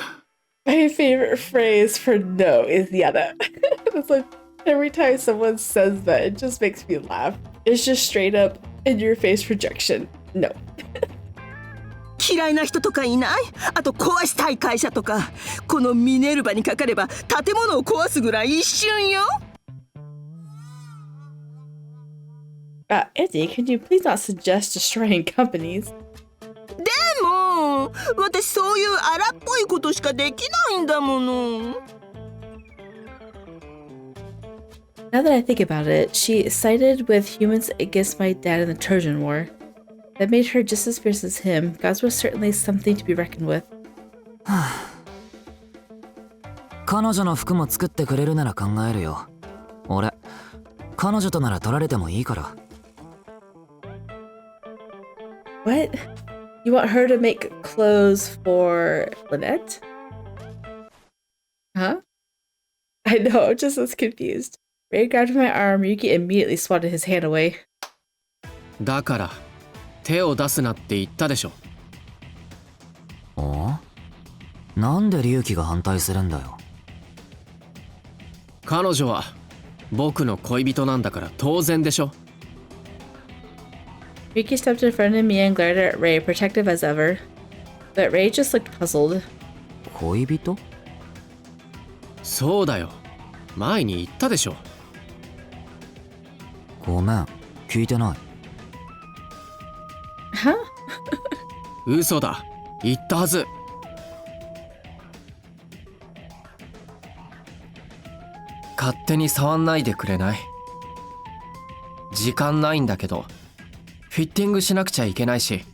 My favorite phrase for no is yada. It's like every time someone says that, it just makes me laugh. It's just straight up in your face rejection. No. 嫌いな人とかいない？あと壊したい会社とか。このミネルヴァにかかれば建物を壊すぐらい一瞬よ。Auntie, can you please not suggest destroying companies? での。私そういう荒っぽいことしかできないんだもの。Now that I think about it, she sided with humans against my dad in the Trojan War. That made her just as fierce as him. Gods were certainly something to be reckoned with. 彼女の服も作ってくれるなら考えるよ。俺、彼女となら取られてもいいから。What? You want her to make clothes for Lynette? Huh? I know, I'm just as confused. Ray grabbed my arm. Ryuki immediately swatted his hand away. だから手を出すなって言ったでしょ。お？なんで龍騎が反対するんだよ。彼女は僕の恋人なんだから当然でしょ。Ryuki stepped in front of me and glared at Ray, protective as ever. But Ray just looked puzzled. 恋人？そうだよ。前に言ったでしょ。ごめん、聞いてない。Huh? 嘘だ。言ったはず。勝手に触んないでくれない？時間ないんだけど、フィッティングしなくちゃいけないし、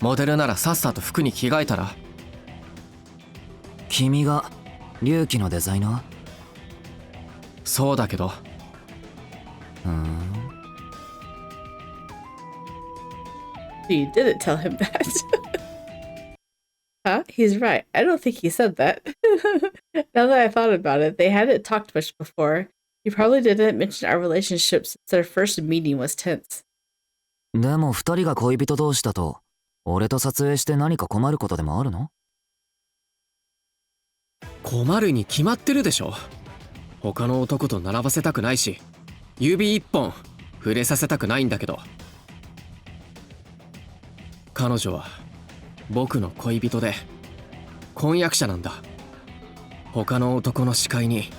モデルならさっさと服に着替えたら。君が龍騎のデザイナー？そうだけど。You didn't tell him that. Huh? He's right. I don't think he said that. Now that I thought about it, they hadn't talked much before. He probably didn't mention our relationship since their first meeting was tense. でも二人が恋人同士だと、俺と撮影して何か困ることでもあるの？困るに決まってるでしょ。他の男と並ばせたくないし、指一本触れさせたくないんだけど。彼女は僕の恋人で婚約者なんだ。他の男の視界に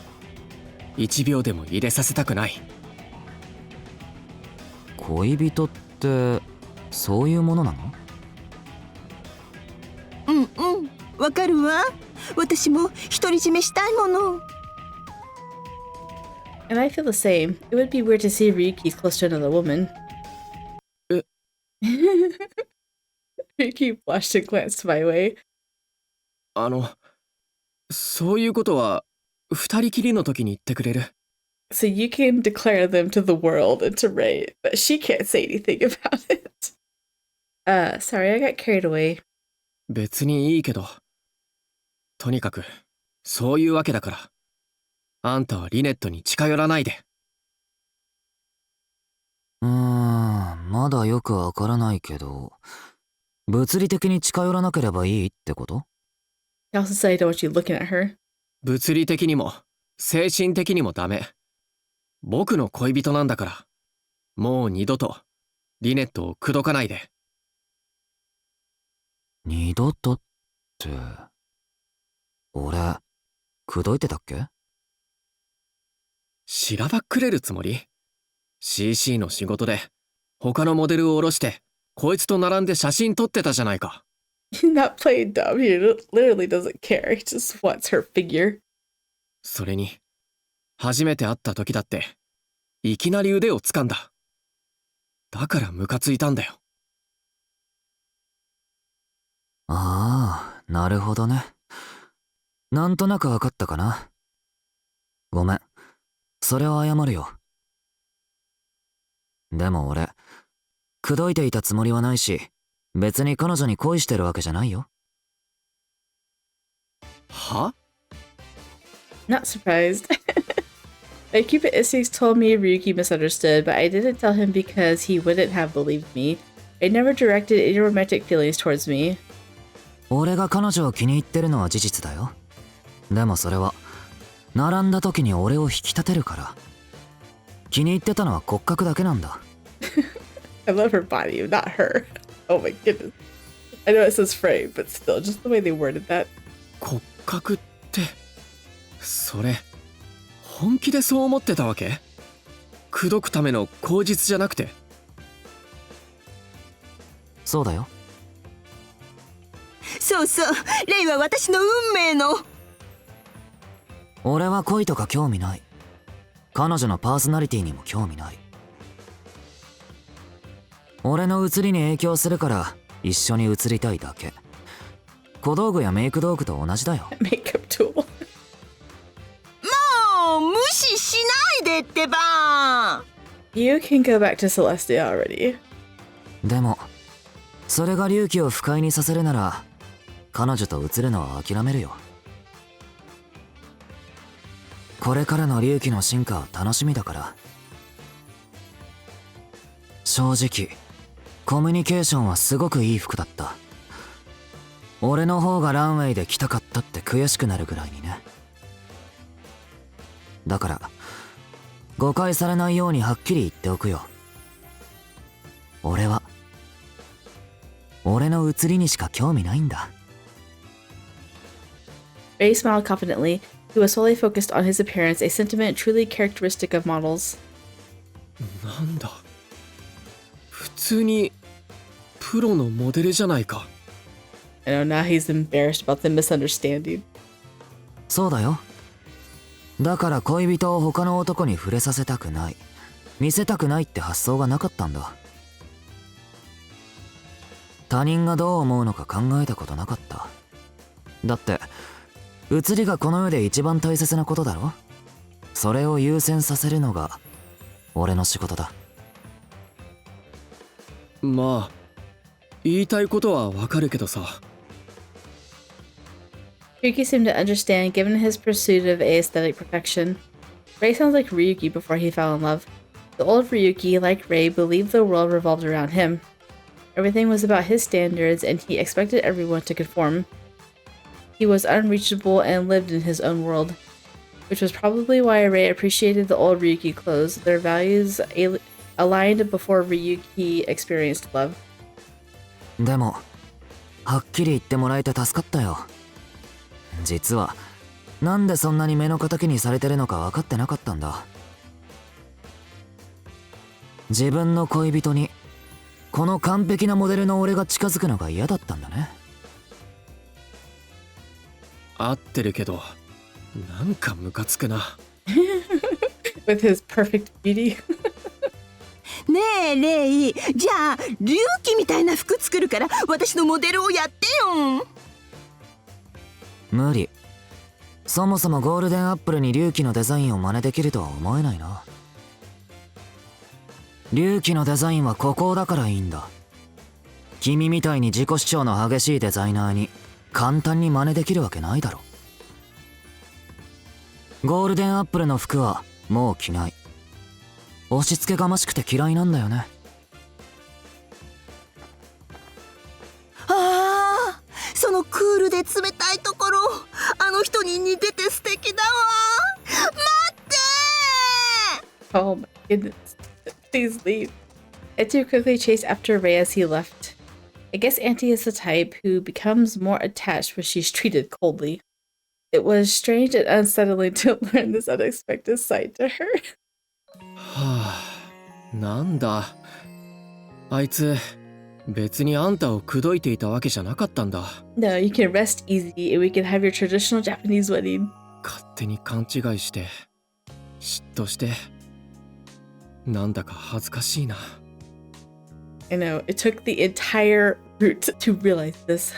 1秒でも入れさせたくない。恋人ってそういうものなの？うんうん、わかるわ。私も独り占めしたいもの。And I feel the same. It would be weird to see Ryuki close to another woman. Ryuki blushed and glanced my way. そういうことは二人きりの時に言ってくれる。So you can declare them to the world and to Ray, but she can't say anything about it. Sorry, I got carried away. 別にいいけど、とにかくそういうわけだから、あんたはリネットに近寄らないで。まだよくわからないけど、物理的に近寄らなければいいってこと？ He also said I don't want you looking at her. 物理的にも精神的にもダメ。僕の恋人なんだから、もう二度とリネットを口説かないで。二度とって、俺、口説いてたっけ？しらばっくれるつもり？ CC の仕事で他のモデルを下ろしてこいつと並んで写真撮ってたじゃないか。He's not playing dumb. He literally doesn't care. He just wants her figure. それに初めて会った時だっていきなり腕を掴んだ。だからムカついたんだよ。ああ、なるほどね。なんとなくわかったかな。ごめん。それは謝るよ。でも俺、口説いていたつもりはないし、別に彼女に恋してるわけじゃないよ。は？ Not surprised. My Cupid instincts told me Ryuki misunderstood, but I didn't tell him because he wouldn't have believed me. I never directed any romantic feelings towards me. 俺が彼女を気に入ってるのは事実だよ。でもそれは、並んだ時に俺を引き立てるから。気に入ってたのは骨格だけなんだ。I love her body, not her. Oh my goodness. I know it says frame, but still, just the way they worded that. 骨格って、それ、本気でそう思ってたわけ？口説くための口実じゃなくて。そうだよ。そそうそう、レイは私の運命の。俺は恋とか興味ない。彼女のパーソナリティにも興味ない。俺の映りに影響するから一緒に映りたいだけ。小道具やメイク道具と同じだよ。Makeup tool. もう無視しないでってば。 You can go back to Celestia already. でもそれが隆起を不快にさせるなら彼女と映るのは諦めるよ。これからの隆起の進化は楽しみだから。正直コミュニケーションはすごくいい服だった。俺の方がランウェイで着たかったって悔しくなるぐらいにね。だから誤解されないようにはっきり言っておくよ。俺は俺の映りにしか興味ないんだ。Ray smiled confidently. He was solely focused on his appearance, a sentiment truly characteristic of models. なんだ、普通にプロのモデルじゃないか。I know now he's embarrassed about the misunderstanding. そうだよ。だから恋人を他の男に触れさせたくない、見せたくないって発想がなかったんだ。他人がどう思うのか考えたことなかった。だって映りがこの世で一番大切なことだろ。それを優先させるのが俺の仕事だ。まあ言いたいことはわかるけどさ。Ryuki seemed to understand, given his pursuit of aesthetic perfection. Ray sounds like Ryuki before he fell in love. The old Ryuki, like Ray, believed the world revolved around him. Everything was about his standards, and he expected everyone to conform. He was unreachable and lived in his own world, which was probably why Ray appreciated the old Ryuki clothes. Their values aligned before Ryuki experienced love. でもはっきり言ってもらえて助かったよ。実はなんでそんなに目の敵にされてるのか分かってなかったんだ。自分の恋人にこの完璧なモデルの俺が近づくのが嫌だったんだね。合ってるけどなんかムカつくな。With his perfect beauty. ねえレイ、じゃあ隆起みたいな服作るから私のモデルをやってよ。無理。そもそもゴールデンアップルに隆起のデザインを真似できるとは思えないな。隆起のデザインは孤高だからいいんだ。君みたいに自己主張の激しいデザイナーに簡単に真似できるわけないだろ。ゴールデンアップルの服はもう着ない。押し付けがましくて嫌いなんだよね。ああ、そのクールで冷たいところ、あの人に似てて素敵だわ。待って。 Oh my goodness. Please leave. Etu quickly chased after Ray as he left. I guess Auntie is the type who becomes more attached when she's treated coldly. It was strange and unsettling to learn this unexpected side to her. はあ、なんだ。あいつ別にあんたを口説いていたわけじゃなかったんだ。No, you can rest easy and we can have your traditional Japanese wedding. 勝手に勘違いして嫉妬してなんだか恥ずかしいな。I know, it took the entire route to realize this.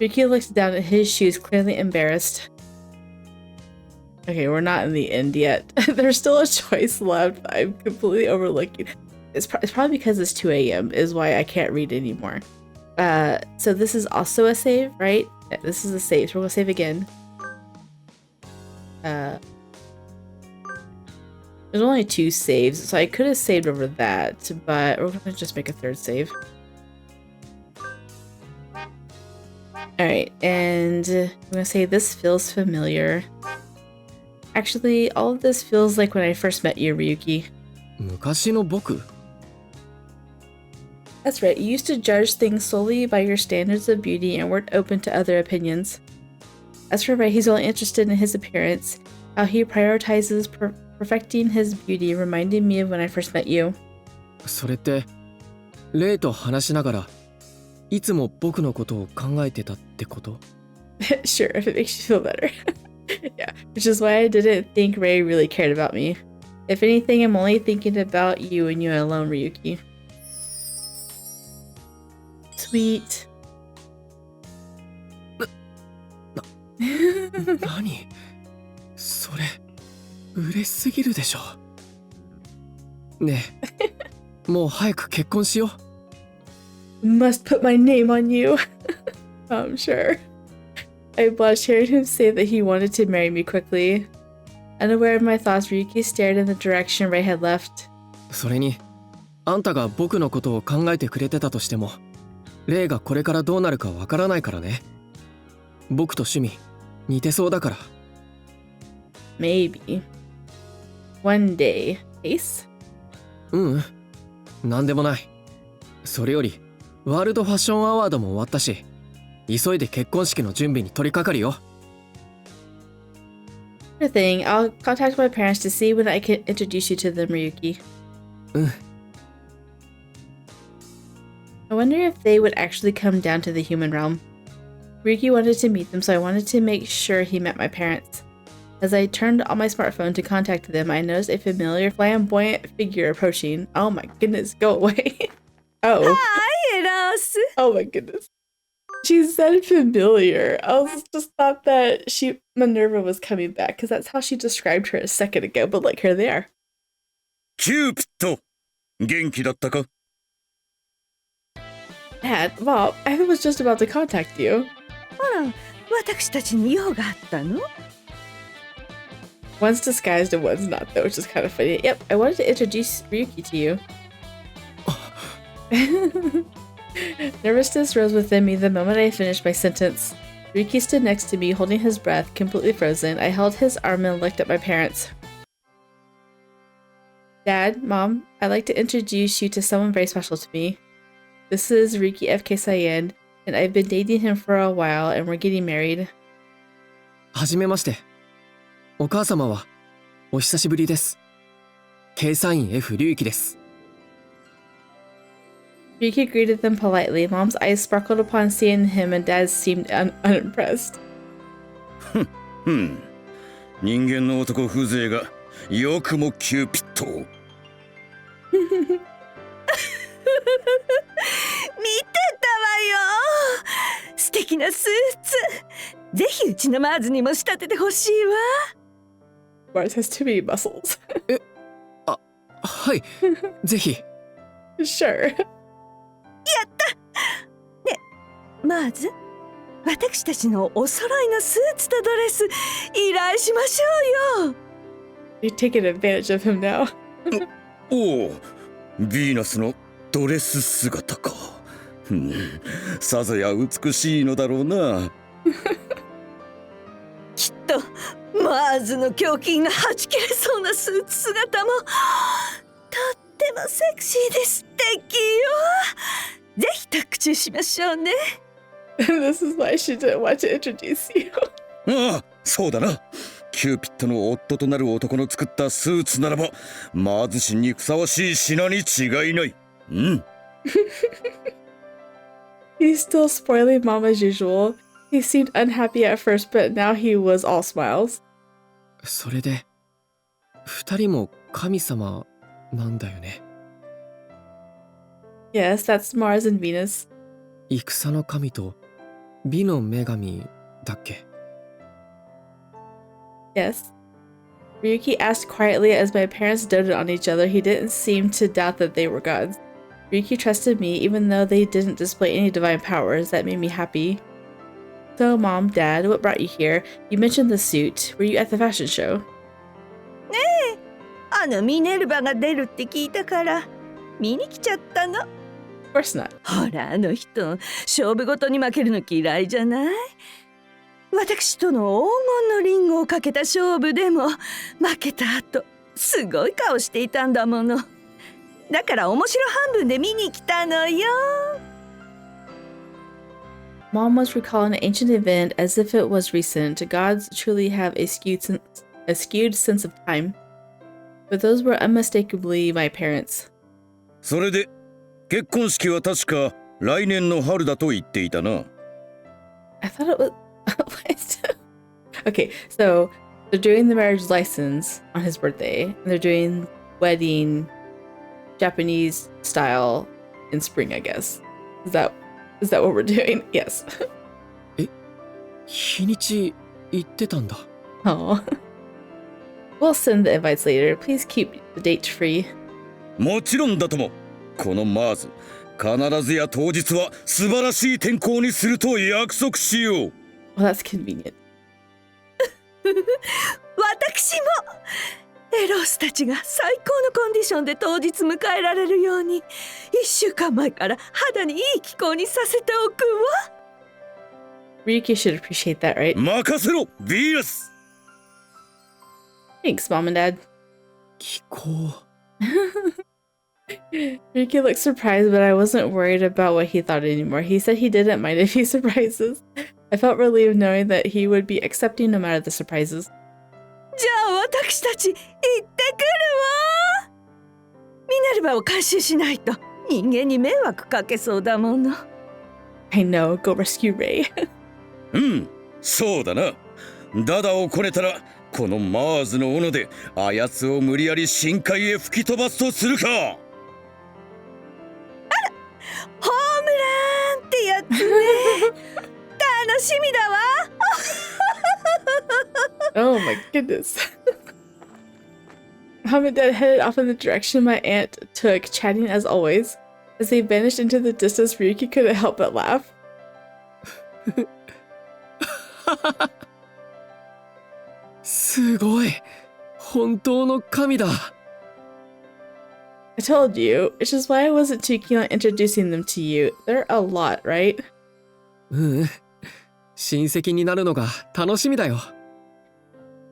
Ryuki looked down at his shoes, clearly embarrassed. Okay, we're not in the end yet. There's still a choice left. I'm completely overlooking. It's probably because it's 2 a.m. is why I can't read anymore. So this is also a save, right? Yeah, this is a save, so we're gonna save again. There's only 2 saves, so I could have saved over that, but we're gonna just make a 3rd save. Alright, and I'm gonna say this feels familiar. Actually, all of this feels like when I first met you, Ryuki. 昔の僕？ That's right, you used to judge things solely by your standards of beauty and weren't open to other opinions. As for Ray, he's only interested in his appearance. How he prioritizes perfecting his beauty reminded me of when I first met you. それってレイと話しながらいつも僕のことを考えてたってこと？ Sure, if it makes you feel better. Yeah, which is why I didn't think Ray really cared about me. If anything, I'm only thinking about you and you alone, Ryuki. Sweet. 何？それ嬉しすぎるでしょ。ねえ、もう早く結婚しよう。Must put my name on you. I'm sure. I blushed hearing him say that he wanted to marry me quickly. Unaware of my thoughts, Ryuki stared in the direction Ray had left. それに、あんたが僕のことを考えてくれてたとしても、レイがこれからどうなるかわからないからね。僕と趣味似てそうだから。Maybe. One day. Ace? ううん、なんでもない。それより、ワールドファッションアワードも終わったし、急いで結婚式の準備に取り掛かるよ。Sure thing. I'll contact my parents to see when I can introduce you to them, Ryuki. うん。I wonder if they would actually come down to the human realm. Ryuki wanted to meet them, so I wanted to make sure he met my parents. As I turned on my smartphone to contact them, I noticed a familiar flamboyant figure approaching. Oh my goodness, go away. Oh. Hi, Eros. Oh my goodness. She said familiar. I just thought that Minerva was coming back, because that's how she described her a second ago, but like her there. Cupid! 元気だったか? Dad, Mom, I was just about to contact you. あら、私たちに用があったの? One's disguised and one's not, though, which is kind of funny. Yep, I wanted to introduce Ryuki to you. Nervousness rose within me the moment I finished my sentence. Ryuki stood next to me, holding his breath, completely frozen. I held his arm and looked at my parents. Dad, Mom, I'd like to introduce you to someone very special to me. This is Ryuki FK Sayen, and I've been dating him for a while, and we're getting married. はじめまして。お母様はお久しぶりです。Kサイン F 龍騎です。Ryuki greeted them politely. Mom's eyes sparkled upon seeing him, and Dad seemed unimpressed. 人間の男風情がよくもキューピッドを。見てたわよ。素敵なスーツ。ぜひうちのマーズにも仕立ててほしいわ。Mars has too many muscles. はい、ぜひ。Sure. マーズ、私たちのお揃いのスーツとドレス依頼しましょうよ。You're taking advantage of him now. おお、ヴィーナスのドレス姿か。さぞや美しいのだろうな。きっとマーズの胸筋がはち切れそうなスーツ姿もとってもセクシーで素敵よ。ぜひタック中しましょうね。This is why she didn't want to introduce you. ああ、そうだな。キューピッドの夫となる男の作ったスーツならば、マーズ神にふさわしい品に違いない。He's still spoiling Mom as usual. He seemed unhappy at first, but now he was all smiles. それで、二人も神様なんだよね。Yes, that's Mars and Venus. 戦の神と美の女神だっけ？ Yes. Ryuki asked quietly as my parents doted on each other. He didn't seem to doubt that they were gods. Ryuki trusted me even though they didn't display any divine powers. That made me happy. So, Mom, Dad, what brought you here? You mentioned the suit. Were you at the fashion show? あのミネルヴァが出るって聞いたから見に来ちゃったの。Of course not. ほらあの人勝負ごとに負けるの嫌いじゃない？私との黄金のリンゴをかけた勝負でも負けた後すごい顔していたんだもの。だから面白半分で見に来たのよ。Mom was recalling an ancient event as if it was recent. Gods truly have a skewed sense of time. But those were unmistakably my parents. それで結婚式は確か来年の春だと言っていたな。I thought it was. What? Okay, so they're doing the marriage license on his birthday, and they're doing wedding Japanese style in spring, I guess. Is that what we're doing? Yes. 日にち言ってたんだ。Oh. We'll send the invites later. Please keep the date free. もちろんだとも。このマーズ、必ずや当日は素晴らしい天候にすると約束しよう。Well, that's convenient. 私もエロスたちが最高のコンディションで当日迎えられるように1週間前から肌にいい気候にさせておくわ。Ryuki should appreciate that, right? 任せろ、ビーナス。Thanks, Mom and Dad. 気候。Ryuki looked surprised, but I wasn't worried about what he thought anymore. He said he didn't mind if he surprises. I felt relieved knowing that he would be accepting no matter the surprises. じゃあ私たち行ってくるわ。ミネルヴァを回収しないと人間に迷惑かけそうだもの。I know, go rescue Ray. うん、そうだな。ダダをこねたら、このマーズの斧であやつを無理やり深海へ吹き飛ばすとするか。ホームランってやつね。楽しみだわ。Oh my goodness. Mom and Dad headed off in the direction my aunt took, chatting as always. As they vanished into the distance, Ryuki couldn't help but laugh. すごい。本当の神だ。I told you, it's just why I wasn't too keen on introducing them to you. They're a lot, right? うん。親戚になるのが楽しみだよ。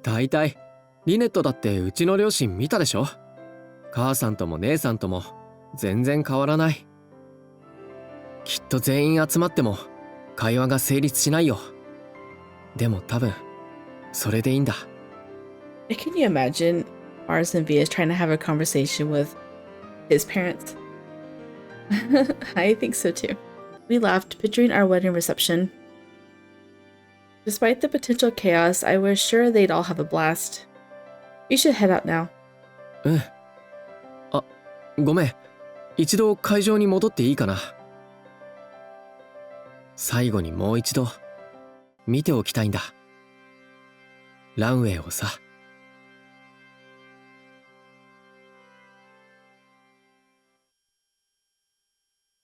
だいたいリネットだってうちの両親見たでしょ。母さんとも姉さんとも全然変わらない。きっと全員集まっても会話が成立しないよ。でも多分それでいいんだ。Can you imagine Mars and Venus trying to have a conversation with his parents? I think so too. We laughed, picturing our wedding reception. Despite the potential chaos, I was sure they'd all have a blast. We should head out now. うん。あ、ごめん。一度会場に戻っていいかな。最後にもう一度見ておきたいんだ。ランウェイをさ。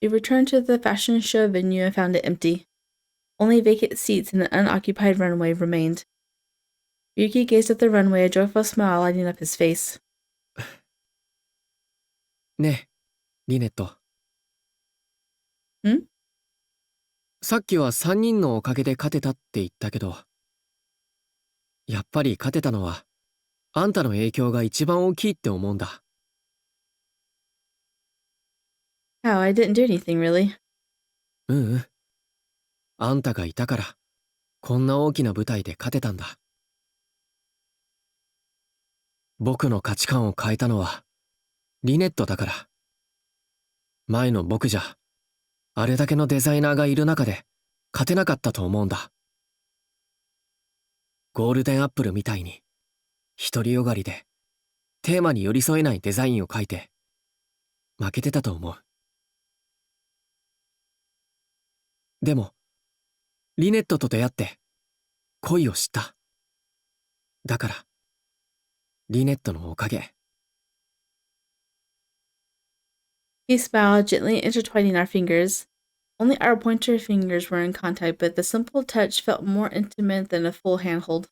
We returned to the fashion show venue and found it empty. Only vacant seats and an unoccupied runway remained. Ryuki gazed at the runway, a joyful smile lighting up his face. ねえ、リネット。ん？さっきは3人のおかげで勝てたって言ったけど、やっぱり勝てたのは、あんたの影響が一番大きいって思うんだ。How? I didn't do anything, really. うんうん。あんたがいたから、こんな大きな舞台で勝てたんだ。僕の価値観を変えたのは、リネットだから。前の僕じゃ、あれだけのデザイナーがいる中で、勝てなかったと思うんだ。ゴールデンアップルみたいに、独りよがりで、テーマに寄り添えないデザインを描いて、負けてたと思う。でも、リネットと出会って、恋を知った。だから、リネットのおかげ。He smiled, gently intertwining our fingers. Only our pointer fingers were in contact, but the simple touch felt more intimate than a full handhold.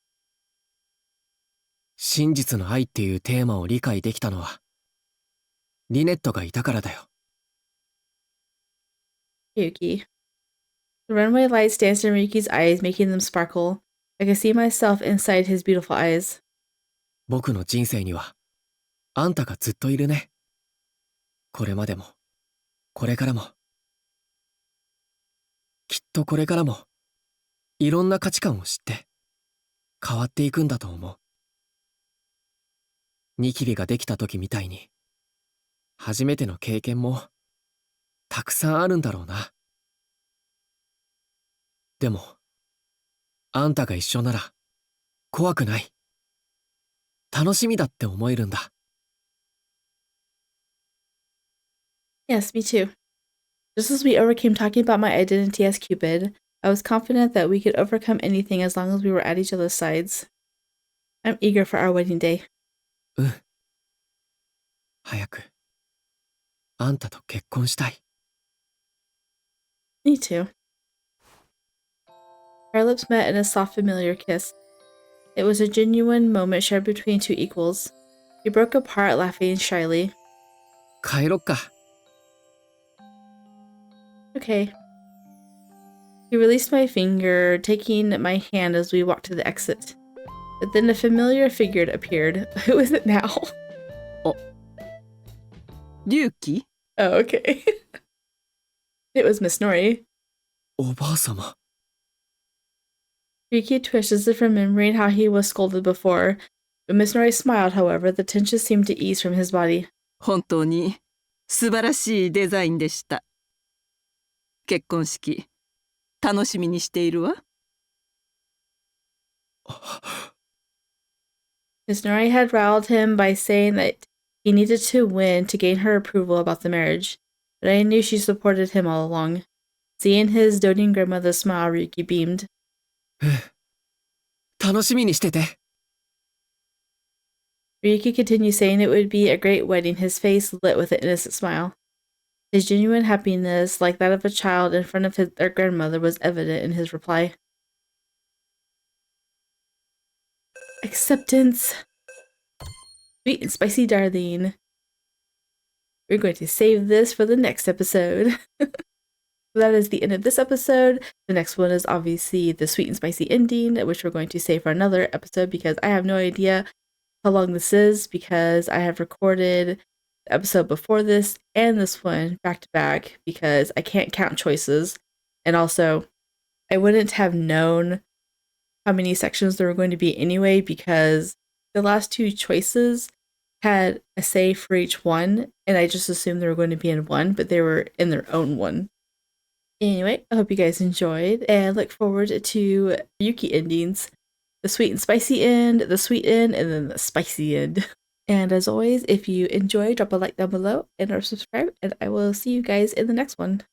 真実の愛っていうテーマを理解できたのは、リネットがいたからだよ。Ryuki. The runway lights danced in Ryuki's eyes, making them sparkle. I could see myself inside his beautiful eyes. 僕の人生には、あんたがずっといるね。これまでも、これからも。きっとこれからも、いろんな価値観を知って、変わっていくんだと思う。ニキビができた時みたいに、初めての経験も、たくさんあるんだろうな。でも、あんたが一緒なら、怖くない。楽しみだって思えるんだ。Yes, me too. Just as we overcame talking about my identity as Cupid, I was confident that we could overcome anything as long as we were at each other's sides. I'm eager for our wedding day. うん。早く、あんたと結婚したい。Me too. Our lips met in a soft, familiar kiss. It was a genuine moment shared between two equals. We broke apart, laughing shyly. 帰ろっか。Okay. He released my finger, taking my hand as we walked to the exit. But then a familiar figure appeared. Who is it now? 龍騎 Oh, okay. It was Miss Nori. おばあ様。Ryuki twitched as if remembering how he was scolded before. When Miss Nori smiled, however, the tension seemed to ease from his body. 本当に素晴らしいデザインでした。結婚式楽しみにしているわ。Miss Nori had riled him by saying that he needed to win to gain her approval about the marriage, but I knew she supported him all along. Seeing his doting grandmother smile, Ryuki beamed. 楽しみにしてて。Ryuki continued saying it would be a great wedding, his face lit with an innocent smile. His genuine happiness, like that of a child in front of their grandmother, was evident in his reply. Acceptance. Sweet and spicy darling. We're going to save this for the next episode. That is the end of this episode. The next one is obviously the sweet and spicy ending, which we're going to save for another episode because I have no idea how long this is because I have recorded the episode before this and this one back to back because I can't count choices. And also, I wouldn't have known how many sections there were going to be anyway because the last two choices had a say for each one, and I just assumed they were going to be in one, but they were in their own one. Anyway, I hope you guys enjoyed and look forward to Ryuki endings. The sweet and spicy end, the sweet end, and then the spicy end. And as always, if you enjoy, drop a like down below and or subscribe, and I will see you guys in the next one.